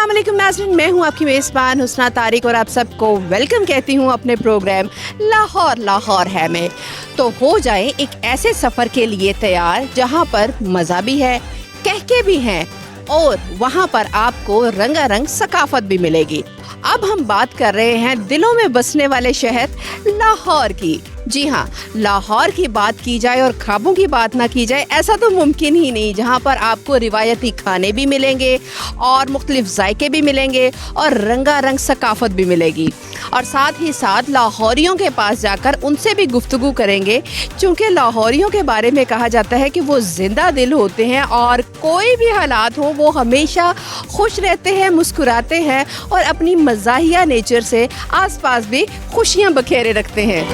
अस्सलाम वालेकुम नाज़रीन, मैं हूं आपकी मेज़बान हुस्ना तारिक और आप सबको वेलकम कहती हूं अपने प्रोग्राम लाहौर लाहौर है में। तो हो जाए एक ऐसे सफ़र के लिए तैयार जहां पर मज़ा भी है, कहके भी हैं और वहां पर आपको रंगारंग सकाफत भी मिलेगी। अब हम बात कर रहे हैं दिलों में बसने वाले शहर लाहौर की। जी हाँ, लाहौर की बात की जाए और ख्वाबों की बात ना की जाए ऐसा तो मुमकिन ही नहीं, जहाँ पर आपको रिवायती खाने भी मिलेंगे और मुख्तलिफ जायके भी मिलेंगे और रंगारंग सकाफत भी मिलेगी। और साथ ही साथ लाहौरियों के पास जाकर उनसे भी गुफ्तगू करेंगे, क्योंकि लाहौरियों के बारे में कहा जाता है कि वो जिंदा दिल होते हैं और कोई भी हालात हो वो हमेशा खुश रहते हैं, मुस्कुराते हैं और अपनी मज़ाहिया नेचर से आसपास भी खुशियाँ बखेरे रखते हैं।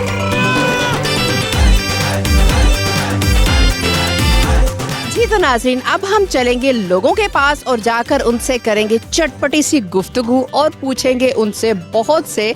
जी तो नाज़रीन, अब हम चलेंगे लोगों के पास और जाकर उनसे करेंगे चटपटी सी गुफ्तगू और पूछेंगे उनसे बहुत से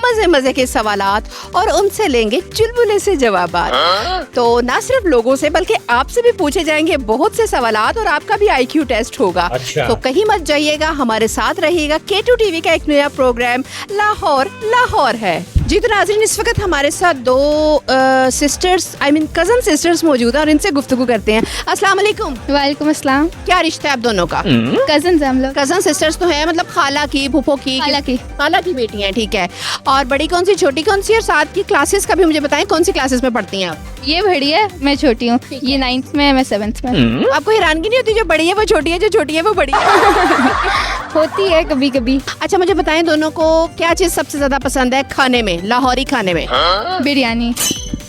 मज़े मज़े के सवालात और उनसे लेंगे चुलबुले से जवाबात। तो ना सिर्फ लोगों से बल्कि आपसे भी पूछे जाएंगे बहुत से सवालात और आपका भी IQ टेस्ट होगा। अच्छा। तो कहीं मत जाइएगा, हमारे साथ रहिएगा। K2 TV का एक नया प्रोग्राम लाहौर लाहौर है। जी तो नाज़रीन, इस वक्त हमारे साथ दो सिस्टर्स कज़न सिस्टर्स मौजूद हैं और इनसे गुफ्तगू करते हैं। अस्सलाम वालेकुम। वालेकुम अस्सलाम। क्या रिश्ता है आप दोनों का? कजन हम लोग। कज़न सिस्टर्स तो है, मतलब खाला की, फूफो की, खाला की बेटी हैं, ठीक है। और बड़ी कौन सी, छोटी कौन सी और साथ की क्लासेस का भी मुझे बताएं, कौन सी क्लासेस में पढ़ती हैं आप? ये बड़ी है, मैं छोटी हूँ। ये 9th में है, मैं 7th में। आपको हैरानगी नहीं होती जो बड़ी है वो छोटी है, जो छोटी है वो बड़ी है? होती है कभी कभी। अच्छा मुझे बताएं, दोनों को क्या चीज़ सबसे ज्यादा पसंद है खाने में, लाहौरी खाने में? बिरयानी।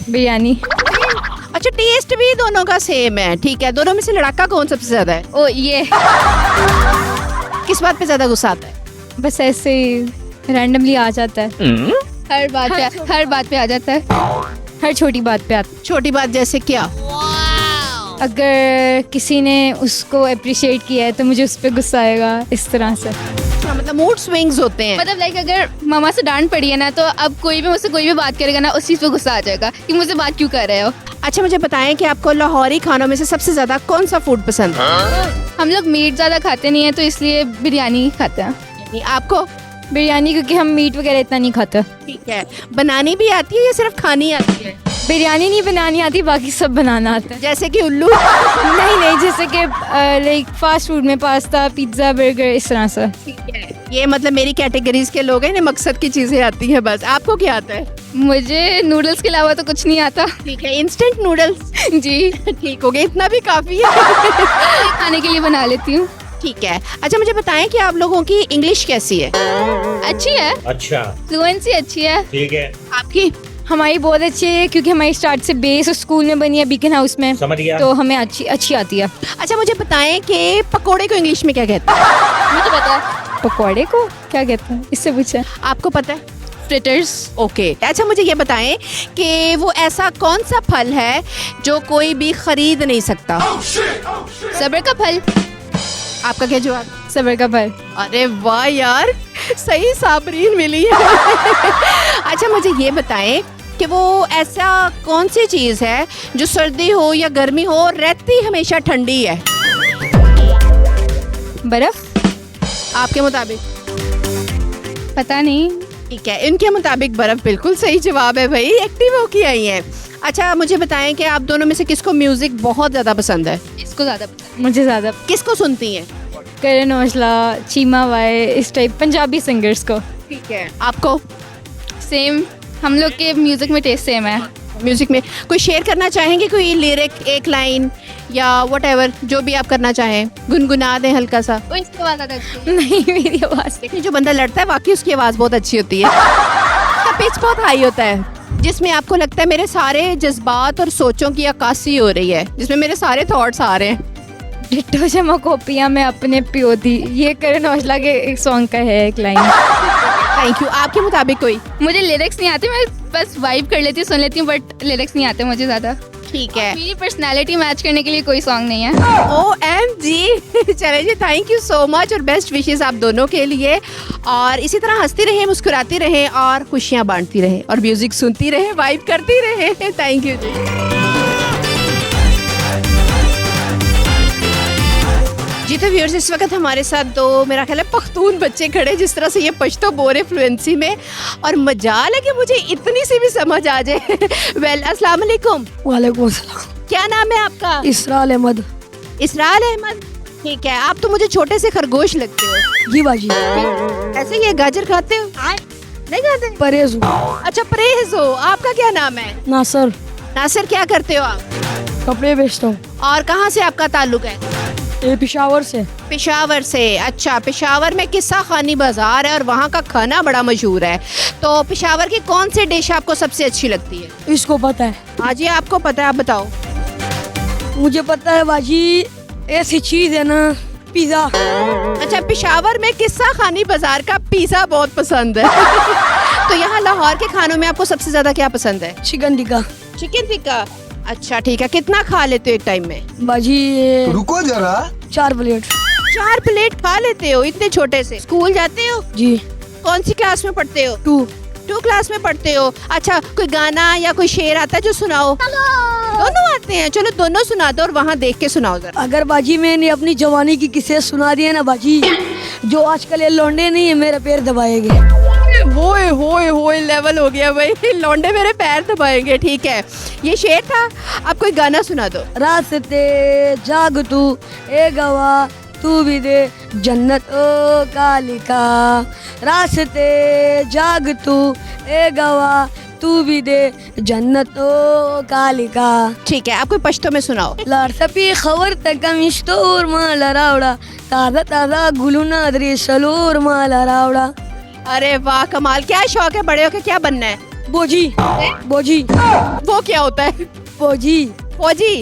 बिरयानी। अच्छा, टेस्ट भी दोनों का सेम है, ठीक है। दोनों में से लड़का कौन सबसे ज्यादा है? ओ ये किस बात पे ज्यादा गुस्सा आता है? बस ऐसे रैंडमली आ जाता है। हर बात पे आ जाता है। हर छोटी बात पे आता है। छोटी बात जैसे क्या? अगर किसी ने उसको अप्रिशिएट किया है तो मुझे उस पर गुस्सा आएगा, इस तरह से। मतलब मूड स्विंग्स होते हैं। मतलब लाइक अगर मामा से डांट पड़ी है ना, तो अब कोई भी मुझसे कोई भी बात करेगा ना, उस चीज़ पे गुस्सा आ जाएगा कि मुझसे बात क्यों कर रहे हो। अच्छा मुझे बताएं कि आपको लाहौरी खानों में से सबसे ज्यादा कौन सा फूड पसंद है? हम लोग मीट ज़्यादा खाते नहीं है तो इसलिए बिरयानी खाते हैं। आपको? बिरयानी, क्योंकि हम मीट वगैरह इतना नहीं खाते। ठीक है। बनानी भी आती है या सिर्फ खानी आती है? बिरयानी नहीं बनानी आती, बाकी सब बनाना आता है। जैसे कि उल्लू? नहीं, जैसे कि लाइक फास्ट फूड में पास्ता, पिज्ज़ा, बर्गर, इस तरह से। ठीक है, ये मतलब मेरी कैटेगरीज के लोग हैं, इन्हें मकसद की चीजें आती हैं बस। आपको क्या आता है? मुझे नूडल्स के अलावा तो कुछ नहीं आता। ठीक है, इंस्टेंट नूडल्स? जी। ठीक हो गया, इतना भी काफी है। खाने के लिए बना लेती हूँ। ठीक है। अच्छा मुझे बताएं कि आप लोगों की इंग्लिश कैसी है? अच्छी है। अच्छा, फ्लुएंसी अच्छी है। ठीक है। आपकी? हमारी बहुत अच्छी है, क्योंकि हमारी स्टार्ट से बेस स्कूल में बनी है, बीकन हाउस में। समझ गया। तो हमें अच्छी आती है। अच्छा मुझे बताएं कि पकोड़े को इंग्लिश में क्या कहते हैं? मुझे पता है। पकौड़े को क्या कहते हैं, इससे पूछे। आपको पता है? फ्रिटर्स। ओके। अच्छा मुझे ये बताएं कि वो ऐसा कौन सा फल है जो कोई भी खरीद नहीं सकता? सब्र का फल। आपका क्या जवाब? सब्र का फल। अरे वाह यार, सही साबरीन मिली है। अच्छा मुझे ये बताएं कि वो ऐसा कौन सी चीज़ है जो सर्दी हो या गर्मी हो रहती हमेशा ठंडी है? बर्फ। आपके मुताबिक? पता नहीं। ठीक है, इनके मुताबिक बर्फ बिल्कुल सही जवाब है भाई, एक्टिव होके आई हैं। अच्छा मुझे बताएं कि आप दोनों में से किसको म्यूजिक बहुत ज़्यादा पसंद है? इसको ज़्यादा पसंद। मुझे ज़्यादा। किसको सुनती हैं? करण औजला, चीमा वाई, इस टाइप पंजाबी सिंगर्स को। ठीक है। आपको? सेम, हम लोग के म्यूजिक में टेस्ट सेम है। म्यूजिक में कोई शेयर करना चाहेंगे, कोई लिरिक, एक लाइन या व्हाटएवर, जो भी आप करना चाहें, गुनगुना दें हल्का सा। वो इसकी आवाज़ ज़्यादा अच्छी है। नहीं, मेरी आवाज़। देखिए जो बंदा लड़ता है वाकई उसकी आवाज़ बहुत अच्छी होती है। उसका पिच बहुत हाई होता है, जिसमें आपको लगता है मेरे सारे जज्बात और सोचों की अक्कासी हो रही है, जिसमें मेरे सारे थॉट्स आ रहे हैं। डिट्टो जमा कॉपियाँ मैं अपने पियो दी, ये करण औजला के एक सॉन्ग का है एक लाइन। Thank you. आपके मुताबिक कोई? मुझे लिरिक्स नहीं आते, मैं बस वाइब कर लेती हूँ, सुन लेती हूँ, बट लिरिक्स नहीं आते मुझे ज़्यादा। ठीक है। मेरी पर्सनालिटी मैच करने के लिए कोई सॉन्ग नहीं है। OMG। चले जी, थैंक यू सो मच और बेस्ट विशेस आप दोनों के लिए। और इसी तरह हंसती रहें, मुस्कुराती रहें और खुशियाँ बांटती रहें और म्यूजिक सुनती रहें, वाइब करती रहें। थैंक यू जी। जी तो व्यूअर्स, इस वक्त हमारे साथ दो मेरा ख्याल है पख्तून बच्चे खड़े, जिस तरह से ये पश्तो बोल रहे फ्लुएंसी में, और मजाल है कि मुझे इतनी सी भी समझ आ जाए। वेल, अस्सलाम वालेकुम। वालेकुम अस्सलाम। क्या नाम है आपका? इसराल अहमद। इसराल अहमद, ठीक है। आप तो मुझे छोटे से खरगोश लगते हो। जी बाजी। ऐसे ये गाजर खाते हो? नहीं खाते? परहेज हूँ। अच्छा, परहेज हो। आपका क्या नाम है? नासर। नासिर, क्या करते हो आप? कपड़े बेचता हूँ। और कहाँ से आपका ताल्लुक है? ये पेशावर से। पेशावर से। अच्छा, पेशावर में किस्सा खानी बाजार है और वहाँ का खाना बड़ा मशहूर है। तो पेशावर की कौन सी डिश आपको सबसे अच्छी लगती है? इसको पता है। हाँ जी, आपको पता है, आप बताओ। मुझे पता है बाजी, ऐसी चीज है ना, पिज्जा। अच्छा, पेशावर में किस्सा खानी बाजार का पिज़्ज़ा बहुत पसंद है। तो यहाँ लाहौर के खानों में आपको सबसे ज्यादा क्या पसंद है? चिकन टिक्का। चिकन टिक्का। अच्छा ठीक है, कितना खा लेते हो एक टाइम में? बाजी ये रुको जरा, 4 प्लेट। 4 प्लेट खा लेते हो इतने छोटे से? स्कूल जाते हो? जी। कौन सी क्लास में पढ़ते हो? 2 क्लास में पढ़ते हो। अच्छा, कोई गाना या कोई शेर आता है जो सुनाओ? दोनों आते हैं? चलो दोनों सुना दो और वहाँ देख के सुनाओ जरा। अगर बाजी मैंने अपनी जवानी की किस्से सुना दिए ना बाजी, जो आजकल ये लौंडे नहीं है मेरे पैर दबाएंगे। होए होए होए, लेवल हो गया भाई। लौंडे मेरे पैर दबाएंगे, ठीक है। ये शेर था, आप कोई गाना सुना दो। रास्ते जाग तू ए गवा, तू भी दे जन्नत ओ कालिका। रास्ते जाग तू ए गवा, तू भी दे जन्नत ओ कालिका। ठीक है, आप कोई पश्तो में सुनाओ। लारसपी खबर तक मिस्टोर माला रावड़ा, ताजा ताजा गुलुना दरी सलोर माला रावड़ा। अरे वाह, कमाल। क्या शौक है, बड़े होके क्या बनना है? बोजी। बोजी। वो क्या होता है? बोजी। फौजी?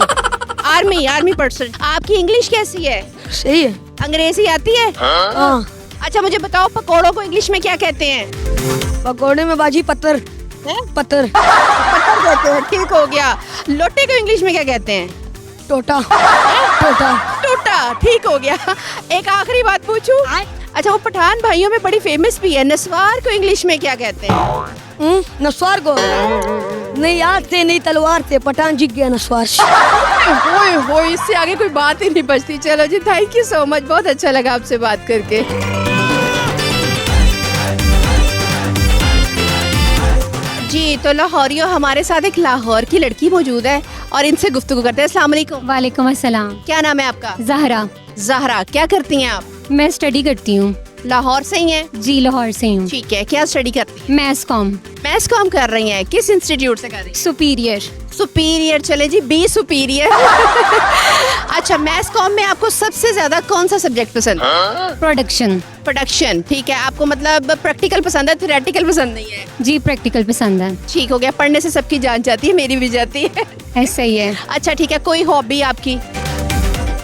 Army person. आपकी इंग्लिश कैसी है? सही है। अंग्रेजी आती है? हाँ। अच्छा मुझे बताओ, पकोड़ों को इंग्लिश में क्या कहते हैं? पकौड़े में बाजी पत्थर। पत्थर। पत्थर कहते हैं, ठीक हो गया। लोटे को इंग्लिश में क्या कहते हैं? टोटा। टोटा। टोटा, ठीक हो गया। एक आखिरी बात पूछूं? अच्छा, वो पठान भाइयों में बड़ी फेमस भी है, नस्वार को इंग्लिश में क्या कहते हैं? नस्वार को नहीं याद से, नहीं तलवार से, पठान जीत गया नस्वार से। होए होए, इससे आगे कोई बात ही नहीं बचती। चलो जी, थैंक यू सो मच, बहुत अच्छा लगा आपसे बात करके। जी तो लाहौरियों, हमारे साथ एक लाहौर की लड़की मौजूद है और इनसे गुफ्तगू करते हैं। अस्सलाम वालेकुम। वालेकुम अस्सलाम। क्या नाम है आपका? जहरा। ज़हरा, क्या करती हैं आप? मैं स्टडी करती हूँ। लाहौर से ही हैं? जी, लाहौर से हूँ। ठीक है, क्या स्टडी करती हैं? Maths com. मैथ्स कॉम कर रही हैं? किस इंस्टीट्यूट से कर रही हैं? सुपीरियर। सुपीरियर, चले जी, बी सुपीरियर। अच्छा, मैथ्स कॉम में आपको सबसे ज्यादा कौन सा सब्जेक्ट पसंद है? प्रोडक्शन। प्रोडक्शन, ठीक है। आपको मतलब प्रैक्टिकल पसंद है, थ्योरेटिकल पसंद नहीं है? जी, प्रैक्टिकल पसंद है। ठीक हो गया, पढ़ने से सबकी जान जाती है, मेरी भी जाती है। ऐसा ही है। अच्छा ठीक है, कोई हॉबी आपकी?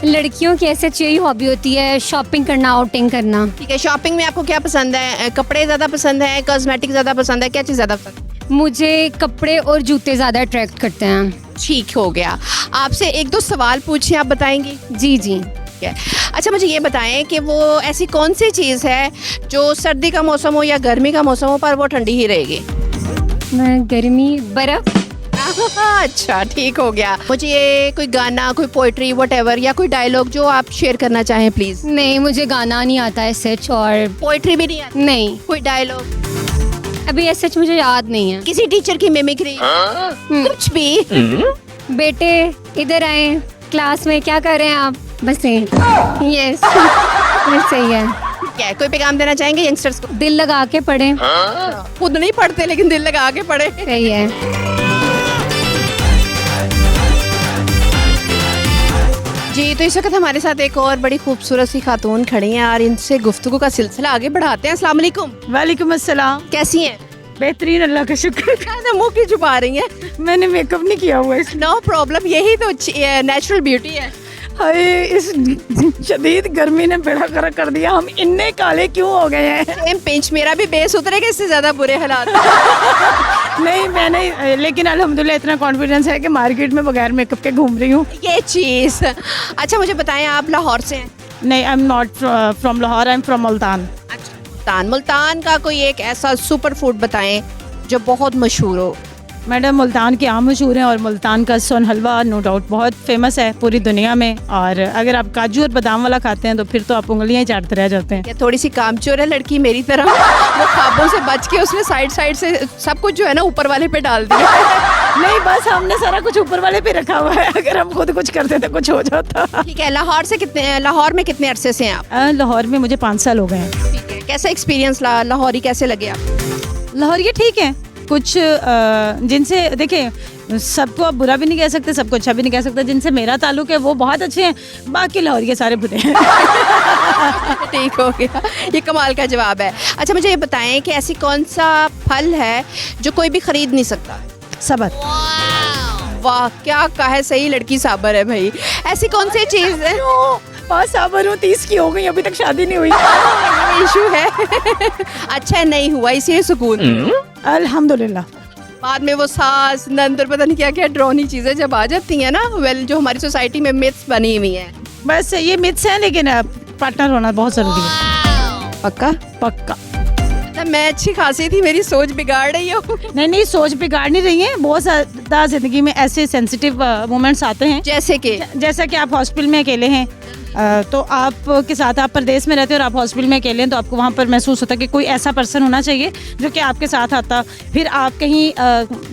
लड़कियों की ऐसे अच्छी हॉबी होती है शॉपिंग करना, आउटिंग करना। ठीक है, शॉपिंग में आपको क्या पसंद है? कपड़े ज्यादा पसंद है, कॉस्मेटिक ज्यादा पसंद है, क्या चीज ज्यादा पसंद है? मुझे कपड़े और जूते ज़्यादा अट्रैक्ट करते हैं। ठीक हो गया। आपसे एक दो सवाल पूछे, आप बताएंगी? जी जी। ठीक है। अच्छा मुझे ये बताएं कि वो ऐसी कौन सी चीज़ है जो सर्दी का मौसम हो या गर्मी का मौसम हो पर वो ठंडी ही रहेगी? गर्मी, बर्फ। अच्छा ठीक हो गया। मुझे ये कोई गाना, कोई पोइट्री, व्हाटएवर, या कोई डायलॉग जो आप शेयर करना चाहें प्लीज। नहीं, मुझे गाना नहीं आता है सच, और पोइट्री भी नहीं आती? नहीं, कोई डायलॉग अभी ऐसा मुझे याद नहीं है। किसी टीचर की मिमिक्री, कुछ भी? बेटे इधर आए, क्लास में क्या कर रहे हैं आप? बस यस, सही है। क्या है, कोई पैगाम देना चाहेंगे यंगस्टर्स को? दिल लगा के पढ़े। खुद नहीं पढ़ते लेकिन दिल लगा के पढ़े। सही है। जी तो इस वक्त हमारे साथ एक और बड़ी खूबसूरत सी खातून खड़ी हैं और इनसे गुफ्तगू का सिलसिला आगे बढ़ाते हैं। अस्सलाम वालेकुम। वालेकुम अस्सलाम। कैसी हैं? बेहतरीन, अल्लाह का शुक्र। क्या मुंह की छुपा रही हैं? मैंने मेकअप नहीं किया हुआ है। नो प्रॉब्लम, यही तो नेचुरल ब्यूटी है। हाय, इस शदीद गर्मी ने बेड़ा गर्क कर दिया। हम इतने काले क्यों हो गए हैं? सेम पिंच, मेरा भी बेस उतरेगा, इससे ज्यादा बुरे हालात। नहीं मैंने, लेकिन अल्हम्दुलिल्लाह इतना कॉन्फिडेंस है कि मार्केट में बगैर मेकअप के घूम रही हूँ। ये चीज। अच्छा मुझे बताएं, आप लाहौर से हैं? नहीं, I am not from Lahore, I am from Multan. अच्छा, मुल्तान का कोई एक ऐसा सुपर फूड बताएं जो बहुत मशहूर हो। मैडम मुल्तान के आम मशहूर हैं और मुल्तान का सोन हलवा नो डाउट बहुत फेमस है पूरी दुनिया में। और अगर आप काजू और बादाम वाला खाते हैं तो फिर तो आप उंगलियां ही चाटते रह जाते हैं। क्या थोड़ी सी कामचोर है लड़की मेरी तरह? वो ख्वाबों से बच के उसने साइड साइड से सब कुछ जो है ना ऊपर वाले पे डाल दिया। नहीं, बस हमने सारा कुछ ऊपर वाले पे रखा हुआ है, अगर हम खुद कुछ करते तो कुछ हो जाता। ठीक है, लाहौर में कितने अरसे से हैं आप? लाहौर में मुझे 5 साल हो गए हैं। ठीक है, कैसा एक्सपीरियंस लाहौरी कैसे लगे आप? लाहौर ये ठीक है, कुछ जिनसे देखिए सबको आप बुरा भी नहीं कह सकते, सबको अच्छा भी नहीं कह सकते। जिनसे मेरा ताल्लुक है वो बहुत अच्छे हैं, बाकी लाहौर के सारे बुरे हैं। ठीक हो गया, ये कमाल का जवाब है। अच्छा मुझे ये बताएं कि ऐसी कौन सा फल है जो कोई भी खरीद नहीं सकता? सबर। वाह क्या कहा है, सही लड़की साबर है भाई। ऐसी कौन सी चीज है? साबर हूँ, 30 की हो गई, अभी तक शादी नहीं हुई। इशू है। अच्छा नहीं हुआ इसीलिए सुकून। अल्हम्दुलिल्लाह। बाद में वो सास नंद और पता नहीं क्या क्या डरावनी चीजें जब आ जाती हैं ना, वेल जो हमारी सोसाइटी में मिथ्स बनी हुई हैं। बस ये मिथ्स हैं, लेकिन पार्टनर होना बहुत जरूरी है। पक्का? पक्का। मैं अच्छी खासी थी, मेरी सोच बिगाड़ रही हो? नहीं, सोच बिगाड़ नहीं रही है। बहुत ज़्यादा जिंदगी में ऐसे सेंसिटिव मोमेंट्स आते हैं, जैसा कि आप हॉस्पिटल में अकेले हैं, तो आपके साथ आप प्रदेश में रहते हैं और आप हॉस्पिटल में अकेले हैं, तो आपको वहाँ पर महसूस होता है कि कोई ऐसा पर्सन होना चाहिए जो कि आपके साथ आता। फिर आप कहीं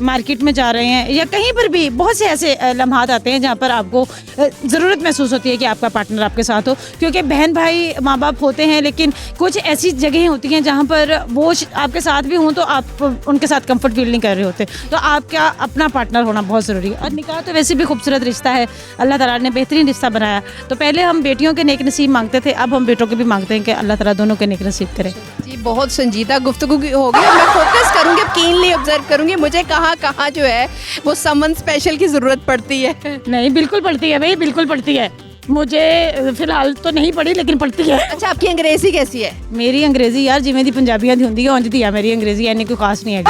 मार्केट में जा रहे हैं या कहीं पर भी, बहुत से ऐसे लम्हात आते हैं जहाँ पर आपको ज़रूरत महसूस होती है कि आपका पार्टनर आपके साथ हो। क्योंकि बहन भाई माँ बाप होते हैं, लेकिन कुछ ऐसी जगहें होती हैं जहाँ पर वो आपके साथ भी हों तो आप उनके साथ कंफर्ट फील नहीं कर रहे होते, तो आपका अपना पार्टनर होना बहुत ज़रूरी है। और निकाह तो वैसे भी खूबसूरत रिश्ता है, अल्लाह ताला ने बेहतरीन रिश्ता बनाया। तो पहले हम बेटियों के नेक नसीब मांगते थे, अब हम बेटों के भी मांगते हैं कि अल्लाह ताला दोनों के नेक नसीब करे। जी बहुत संजीदा गुफ्तगू होगी, मैं फोकस करूंगी, अब कीनली ऑब्जर्व करूंगी मुझे कहाँ कहाँ जो है वो समन स्पेशल की ज़रूरत पड़ती है। नहीं, बिल्कुल पड़ती है भाई, बिल्कुल पड़ती है। मुझे फिलहाल तो नहीं पड़ी, लेकिन पड़ती है। अच्छा आपकी अंग्रेजी कैसी है? मेरी अंग्रेजी यार जिवें दी पंजाबियां दी हुंदी है उंज दी है मेरी अंग्रेजी, इन्नी कोई खास नहीं है।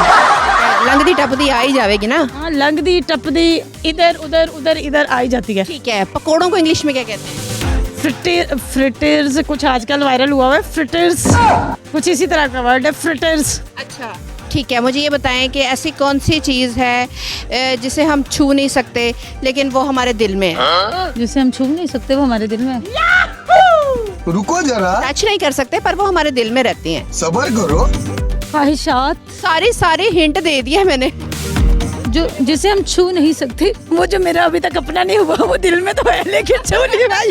लंघदी टपदी आ ही जाएगी ना? हाँ, लंघदी टपदी इधर उधर उधर इधर आई जाती है। ठीक है, पकोड़ों को इंग्लिश में क्या कहते हैं? फ्रिटर्स कुछ आजकल वायरल हुआ है, फ्रिटर्स कुछ इसी तरह का वर्ड है, फ्रिटर्स। अच्छा ठीक है, मुझे ये बताएं कि ऐसी कौन सी चीज़ है जिसे हम छू नहीं सकते लेकिन वो हमारे दिल में है? जिसे हम छू नहीं सकते वो हमारे दिल में। रुको जरा, टच नहीं कर सकते पर वो हमारे दिल में रहती हैं। सबर करो। ख्वाहिशात। सारे हिंट दे दिए मैंने। जो जिसे हम छू नहीं सकते, वो जो मेरा अभी तक अपना नहीं हुआ वो दिल में तो है लेकिन छू नहीं भाई।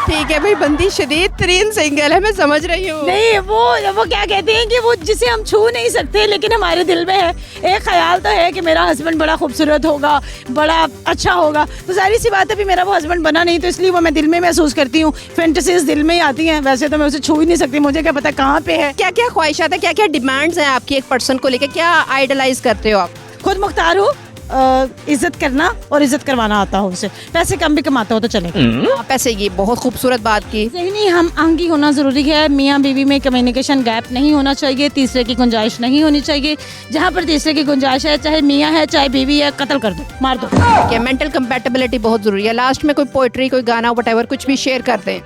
ठीक है भाई, बंदी शदीद तरीन सिंगल है, मैं समझ रही हूँ। नहीं, वो क्या कहते हैं कि वो जिसे हम छू नहीं सकते लेकिन हमारे दिल में है। एक ख्याल तो है कि मेरा हस्बैंड बड़ा खूबसूरत होगा, बड़ा अच्छा होगा, तो सारी सी बात है भी मेरा वो हस्बैंड बना नहीं, तो इसलिए वो मैं दिल में महसूस करती हूँ। फैंटेसीज दिल में ही आती हैं, वैसे तो मैं उसे छू ही नहीं सकती, मुझे क्या पता कहाँ पे है। क्या क्या ख्वाहिशात है, क्या क्या डिमांड्स हैं आपकी एक पर्सन को लेकर, क्या आइडलाइज करते हो आप? खुद मुख्तार हूँ, इज्जत करना और इज्जत करवाना आता हो उसे, पैसे कम भी कमाता हो तो चले। पैसे, ये बहुत खूबसूरत बात की। ज़हनी हम आहंगी होना ज़रूरी है, मियाँ बीवी में कम्युनिकेशन गैप नहीं होना चाहिए, तीसरे की गुंजाइश नहीं होनी चाहिए। जहाँ पर तीसरे की गुंजाइश है, चाहे मियाँ है चाहे बीवी है, कत्ल कर दो, मार दो। क्या मेंटल कंपैटिबिलिटी बहुत ज़रूरी है। लास्ट में कोई पोइट्री, कोई गाना, व्हाटएवर कुछ भी शेयर करते हैं।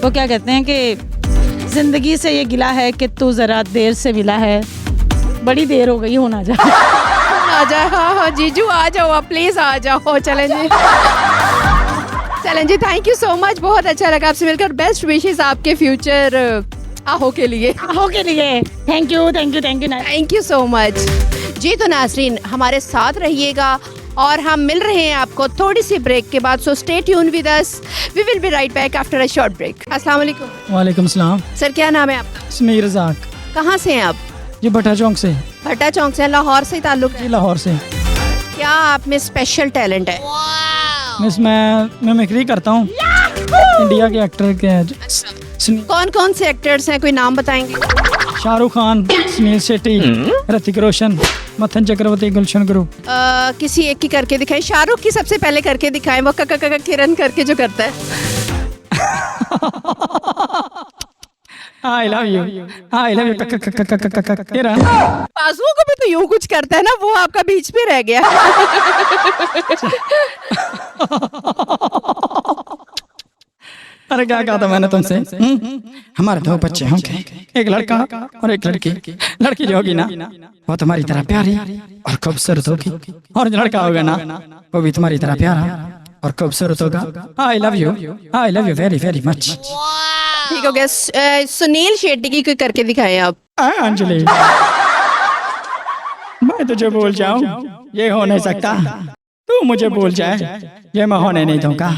वो क्या कहते हैं कि जिंदगी से ये गिला है कि तू ज़रा देर से मिला है, बड़ी देर हो गई होना जा। आ जाओ, हाँ जीजू आ जाओ आप, प्लीज आ जाओ। चलें जी, थैंक यू सो मच, बहुत अच्छा लगा आपसे मिलकर। बेस्ट विशेस आपके फ्यूचर आहो के लिए। थैंक यू सो मच जी। तो नाज़रीन हमारे साथ रहिएगा और हम मिल रहे हैं आपको थोड़ी सी ब्रेक के बाद, so stay tune with us, we will be right back after a short break. अस्सलाम वालेकुम। वालेकुम सलाम। सर क्या नाम है आपका? समीर रज़ाक। कहाँ से हैं आप? ये भट्टा चौक से। भट्टा चौक से, लाहौर से ताल्लुक है? जी लाहौर से। क्या आप में स्पेशल टैलेंट है? मैं मिमिक्री करता हूँ, इंडिया के एक्टर के। कौन कौन से एक्टर्स हैं, कोई नाम बताएंगे? शाहरुख खान, सुनील शेट्टी, ऋतिक रोशन, मथन चक्रवर्ती, गुलशन गुरु। किसी एक की करके दिखाएं। शाहरुख की सबसे पहले करके दिखाएं, वो कका किरण करके जो करता है। I love you, I love you, किरण। बाजुओं को भी तो यूं कुछ करता है ना, वो आपका बीच में रह गया। अरे क्या कहा था मैंने तुमसे? हमारे 2 बच्चे होंगे, एक लड़का और एक लड़की। लड़की जो होगी ना वो तुम्हारी तरह प्यारी और खूबसूरत होगी, और जो लड़का होगा ना वो भी तुम्हारी तरह प्यारा और खूबसूरत होगा। I love you very very much. ठीक हो गया। सुनील शेट्टी की कोई करके दिखाएं आप। अंजलि, मैं तुझे बोल जाऊं ये हो नहीं सकता, तू मुझे बोल जाए ये मैं होने नहीं दूंगा।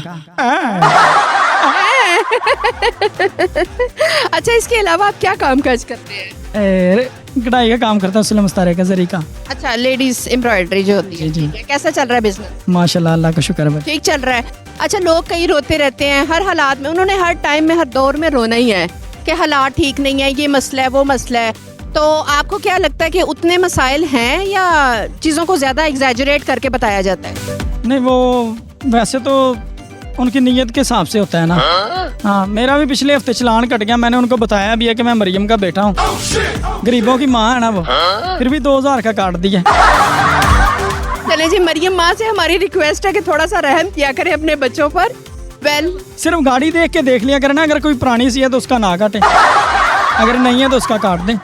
अच्छा, इसके अलावा आप क्या काम काज करते हैं? कढ़ाई का काम करता हूँ, सुलम मुस्तारे का जरी का। अच्छा, लेडीज एम्ब्रॉयडरी जो होती है। जी, जी। ठीक है। कैसा चल रहा है बिजनेस? माशाल्लाह, अल्लाह का शुक्र है। ठीक चल रहा है। अच्छा, लोग कई रोते रहते हैं हर हालात में, उन्होंने हर टाइम में हर दौर में रोना ही है कि हालात ठीक नहीं है, ये मसला है वो मसला है। तो आपको क्या लगता है कि उतने मसाइल हैं या चीज़ों को ज़्यादा एग्जैजरेट करके बताया जाता है? नहीं, वो वैसे तो उनकी नीयत के हिसाब से होता है ना। हाँ, मेरा भी पिछले हफ्ते चलान कट गया। मैंने उनको बताया भी है कि मैं मरियम का बेटा हूँ, गरीबों की माँ है ना वो, फिर भी 2000 का काट दिया। चले जी, मरियम माँ से हमारी रिक्वेस्ट है कि थोड़ा सा रहम किया करें अपने बच्चों पर। सिर्फ गाड़ी देख के देख लिया करना, अगर कोई पुरानी सी है तो उसका ना काटे, अगर नहीं है तो उसका काट दें।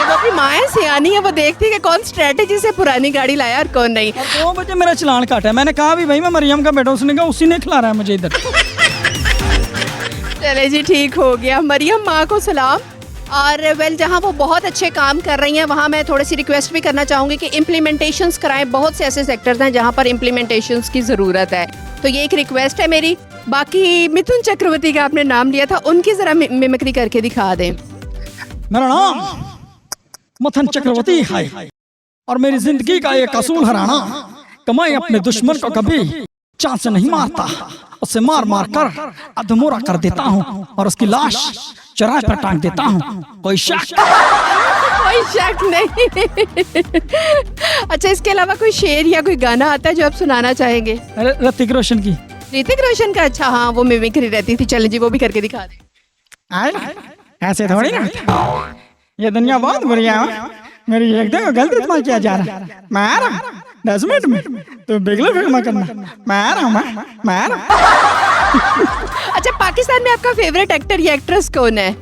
वो भी माँ है, सियानी है, वो देखती है कि कौन स्ट्रेटेजी से पुरानी गाड़ी लाया और कौन नहीं। 2 बजे मेरा चलान काटा है। मैंने कहा भी भाई मैं मरियम का बेटा, उसने कहा उसी ने खिला रहा है मुझे इधर। चले जी, ठीक हो गया। मरियम माँ को सलाम। और जहाँ वो बहुत अच्छे काम कर रही हैं वहाँ मैं थोड़ी सी रिक्वेस्ट भी करना चाहूँगी कि इम्प्लीमेंटेशंस कराएं। बहुत से ऐसे सेक्टर्स हैं जहाँ पर इम्प्लीमेंटेशंस की ज़रूरत है, तो ये एक रिक्वेस्ट है मेरी। बाकी मिथुन चक्रवर्ती का आपने नाम लिया था, उनकी ज़रा मिमिक्री करके दिखा दें। मेरा नाम मिथुन चक्रवर्ती है और मेरी जिंदगी का एक असूल हराना कि मैं अपने दुश्मन को कभी चांद से नहीं मारता, उसे मार मार कर अधमोरा कर देता हूँ और उसकी लाश चौराहे पर टांग देता हूँ। कोई शक नहीं। अच्छा, इसके अलावा कोई शेर या कोई गाना आता है जो आप सुनाना चाहेंगे? ऋतिक रोशन की। ऋतिक रोशन का? अच्छा, हाँ, वो मिमिक्री रहती थी। चलें जी, वो भी करके दिखा दें। ऐसे थोड़ी ना, ये दुनिया बहुत बुरी है। मेरी एक देखो गलत इस्तेमाल किया जा रहा है। मैं आ रहा हूँ 10 मिनट में, तो बिगलो फिल्म करना। मैं आ रहा हूँ, मैं आ रहा हूँ। अच्छा, पाकिस्तान में आपका फेवरेट एक्टर या एक्ट्रेस कौन है?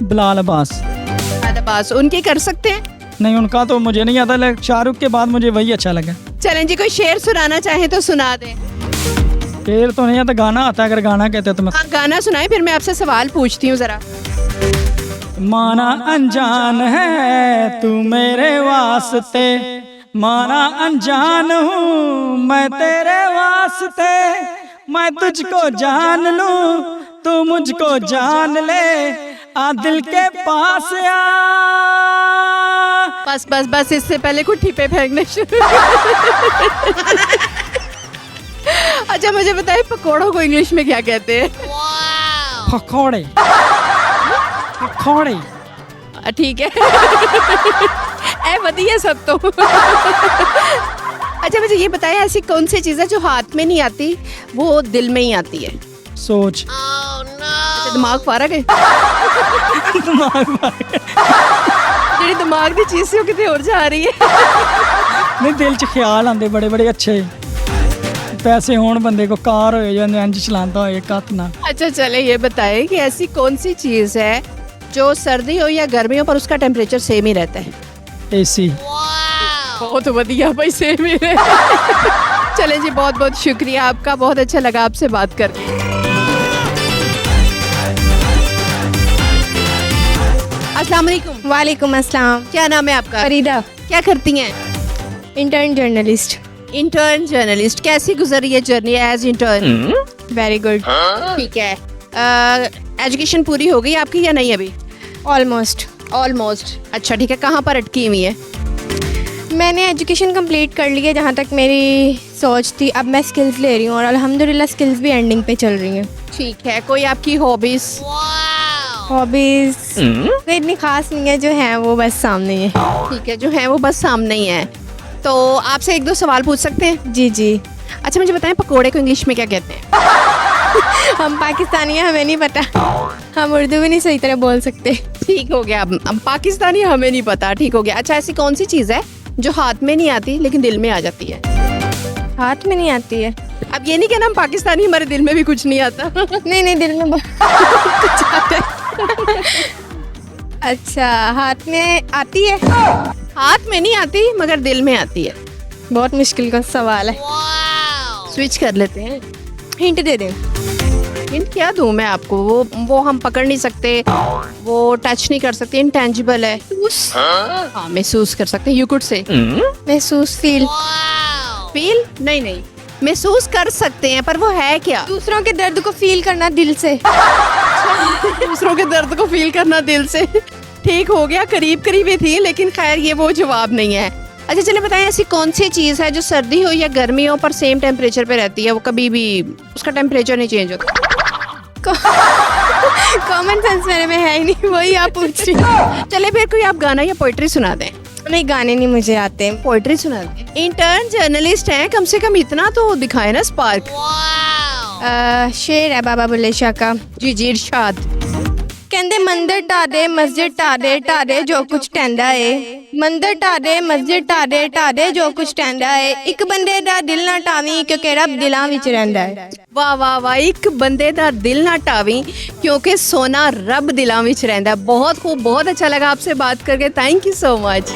बिलाल अब्बास। अब्बास, उनके कर सकते हैं? नहीं, उनका तो मुझे नहीं आता, लेकिन शाहरुख के बाद मुझे वही अच्छा लगा। चलें जी, कोई शेर सुनाना चाहे तो सुना दें। शेर तो नहीं आता, गाना आता है। अगर गाना कहते तो मैं गाना सुनाए, फिर मैं आपसे सवाल पूछती हूँ जरा। माना अनजान है तू मेरे वास्ते, माना अनजान हूँ मैं तेरे वास्ते, मैं तुझको जान लूं तू मुझको जान ले, आ दिल के पास आ। बस बस बस, इससे पहले कुट्ठी पे फेंकने शुरू। अच्छा, मुझे बताइए पकौड़ों को इंग्लिश में क्या कहते हैं? पकौड़े। पकौड़े। ठीक है। ए बढ़िया सब तो। अच्छा, मुझे ये बताया, ऐसी कौन सी चीज़ है जो हाथ में नहीं आती, वो दिल में ही आती है? सोच। अच्छा, दिमाग फारग है। जी दिमाग की चीज़ से कितने और जा रही है। नहीं, दिल च ख्याल आंदे बड़े बड़े अच्छे, पैसे होन बंदे को, कार हो या इंज चलाता हो एक हाथ ना। अच्छा, चले ये बताएं कि ऐसी कौन सी चीज़ है जो सर्दी हो या गर्मी हो पर उसका टेम्परेचर सेम ही रहता है? एसी। बहुत बढ़िया भाई, सेम ही रहता। चलें जी, बहुत बहुत शुक्रिया आपका, बहुत अच्छा लगा आपसे बात करके। अस्सलाम वालेकुम। वालेकुम अस्सलाम। क्या नाम है आपका? फरीदा। क्या करती हैं? Intern journalist. Intern journalist. कैसी गुजर रही है journey as intern? Very good. ठीक है। एजुकेशन पूरी हो गई आपकी या नहीं अभी? ऑलमोस्ट। अच्छा, ठीक है। कहाँ पर अटकी हुई है? मैंने एजुकेशन कंप्लीट कर ली है जहाँ तक मेरी सोच थी। अब मैं स्किल्स ले रही हूँ और अल्हम्दुलिल्लाह स्किल्स भी एंडिंग पे चल रही हैं। ठीक है। कोई आपकी हॉबीज? हॉबीज कोई इतनी खास नहीं है, जो है वो बस सामने ही है। ठीक है, जो है वो बस सामने ही है। तो आपसे 1-2 सवाल पूछ सकते हैं? जी जी। अच्छा, मुझे बताएं पकोड़े को इंग्लिश में क्या कहते हैं? हम पाकिस्तानी हैं, हमें नहीं पता। हम उर्दू भी नहीं सही तरह बोल सकते। ठीक हो गया, हम पाकिस्तानी, हमें नहीं पता। ठीक हो गया। अच्छा, ऐसी कौन सी चीज़ है जो हाथ में नहीं आती लेकिन दिल में आ जाती है? हाथ में नहीं आती है? अब ये नहीं कहना हम पाकिस्तानी, हमारे दिल में भी कुछ नहीं आता। नहीं, दिल में कुछ आता है। अच्छा, हाथ में आती है? हाथ में नहीं आती मगर दिल में आती है। बहुत मुश्किल का सवाल है। स्विच कर लेते हैं। हिंट दे दें। हिंट क्या दूं मैं आपको? वो हम पकड़ नहीं सकते, वो टच नहीं कर सकते, इंटेंजिबल है। हाँ, महसूस कर सकते हैं। यू कुड से महसूस, फील। फील नहीं, महसूस कर सकते हैं, पर वो है क्या? दूसरों के दर्द को फील करना दिल से। दूसरों के दर्द को फील करना दिल से। ठीक हो गया, करीब करीब ही थी, लेकिन खैर ये वो जवाब नहीं है। अच्छा चलिए बताएं, ऐसी कौन सी चीज़ है जो सर्दी हो या गर्मी हो पर सेम टेम्परेचर पे रहती है, वो कभी भी उसका टेम्परेचर नहीं चेंज होता? कॉमन सेंस मेरे में है ही नहीं, वही आप पूछ रही हो। चले फिर कोई आप गाना या पोइट्री सुना दें। नहीं, गाने नहीं मुझे आते। पोइट्री सुना दें। इंटर्न जर्नलिस्ट हैं, कम से कम इतना तो दिखाए ना स्पार्क। शेर है बाबा बुल्ले शाह का। जी इरशाद। ਕਹਿੰਦੇ ਮੰਦਰ ਢਾਡੇ ਮਸਜਿਦ ਢਾਡੇ ਢਾਡੇ ਜੋ ਕੁਛ ਟੈਂਦਾ ਏ ਮੰਦਰ ਢਾਡੇ ਮਸਜਿਦ ਢਾਡੇ ਢਾਡੇ ਜੋ ਕੁਛ ਟੈਂਦਾ ਏ ਇੱਕ ਬੰਦੇ ਦਾ ਦਿਲ ਨਾ ਟਾਵੀਂ ਕਿਉਂਕਿ ਰੱਬ ਦਿਲਾਂ ਵਿੱਚ ਰਹਿੰਦਾ ਏ। वाह वाह वाह, एक बंदे दा दिल ना टावी क्योंकि सोना रब दिलां विच रहिंदा है। बहुत खूब, बहुत अच्छा लगा आपसे बात करके। Thank you so much.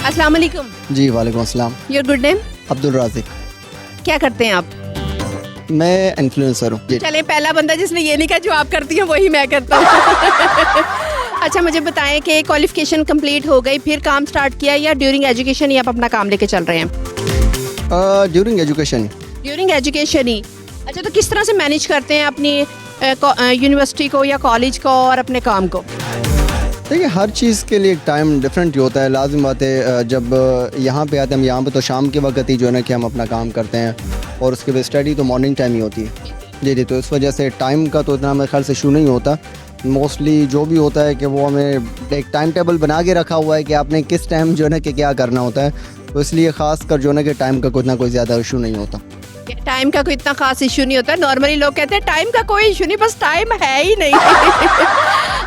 अस्सलाम वालेकुम। जी वालेकुम अस्सलाम। Your good name? Abdul Raziq. क्या करते हैं आप? मैं इन्फ्लुएंसर हूँ जी। चले, पहला बंदा जिसने ये नहीं कहा जो आप करती हैं वही मैं करता हूँ। अच्छा मुझे बताएं कि क्वालिफिकेशन कंप्लीट हो गई, फिर काम स्टार्ट किया या ड्यूरिंग एजुकेशन ही आप अपना काम लेके चल रहे हैं? During education. ड्यूरिंग एजुकेशन ही। अच्छा, तो किस तरह से मैनेज करते हैं अपनी यूनिवर्सिटी को या कॉलेज को और अपने काम को? देखिए, हर चीज़ के लिए एक टाइम डिफरेंट ही होता है। लाजिम बात है, जब यहाँ पे आते हैं, हम यहाँ पे तो शाम के वक्त ही जो है ना कि हम अपना काम करते हैं, और उसके बाद स्टडी तो मॉर्निंग टाइम ही होती है। जी, तो इस वजह से टाइम का तो इतना मेरे ख्याल से इशू नहीं होता। मोस्टली जो भी होता है कि वो हमें एक टाइम टेबल बना के रखा हुआ है कि आपने किस टाइम जो है ना कि क्या करना होता है, तो इसलिए ख़ास कर जो है ना कि टाइम का कुछ ना कोई ज़्यादा इशू नहीं होता। टाइम का कोई इतना खास इशू नहीं होता। नॉर्मली लोग कहते हैं टाइम का कोई इशू नहीं, बस टाइम है ही नहीं।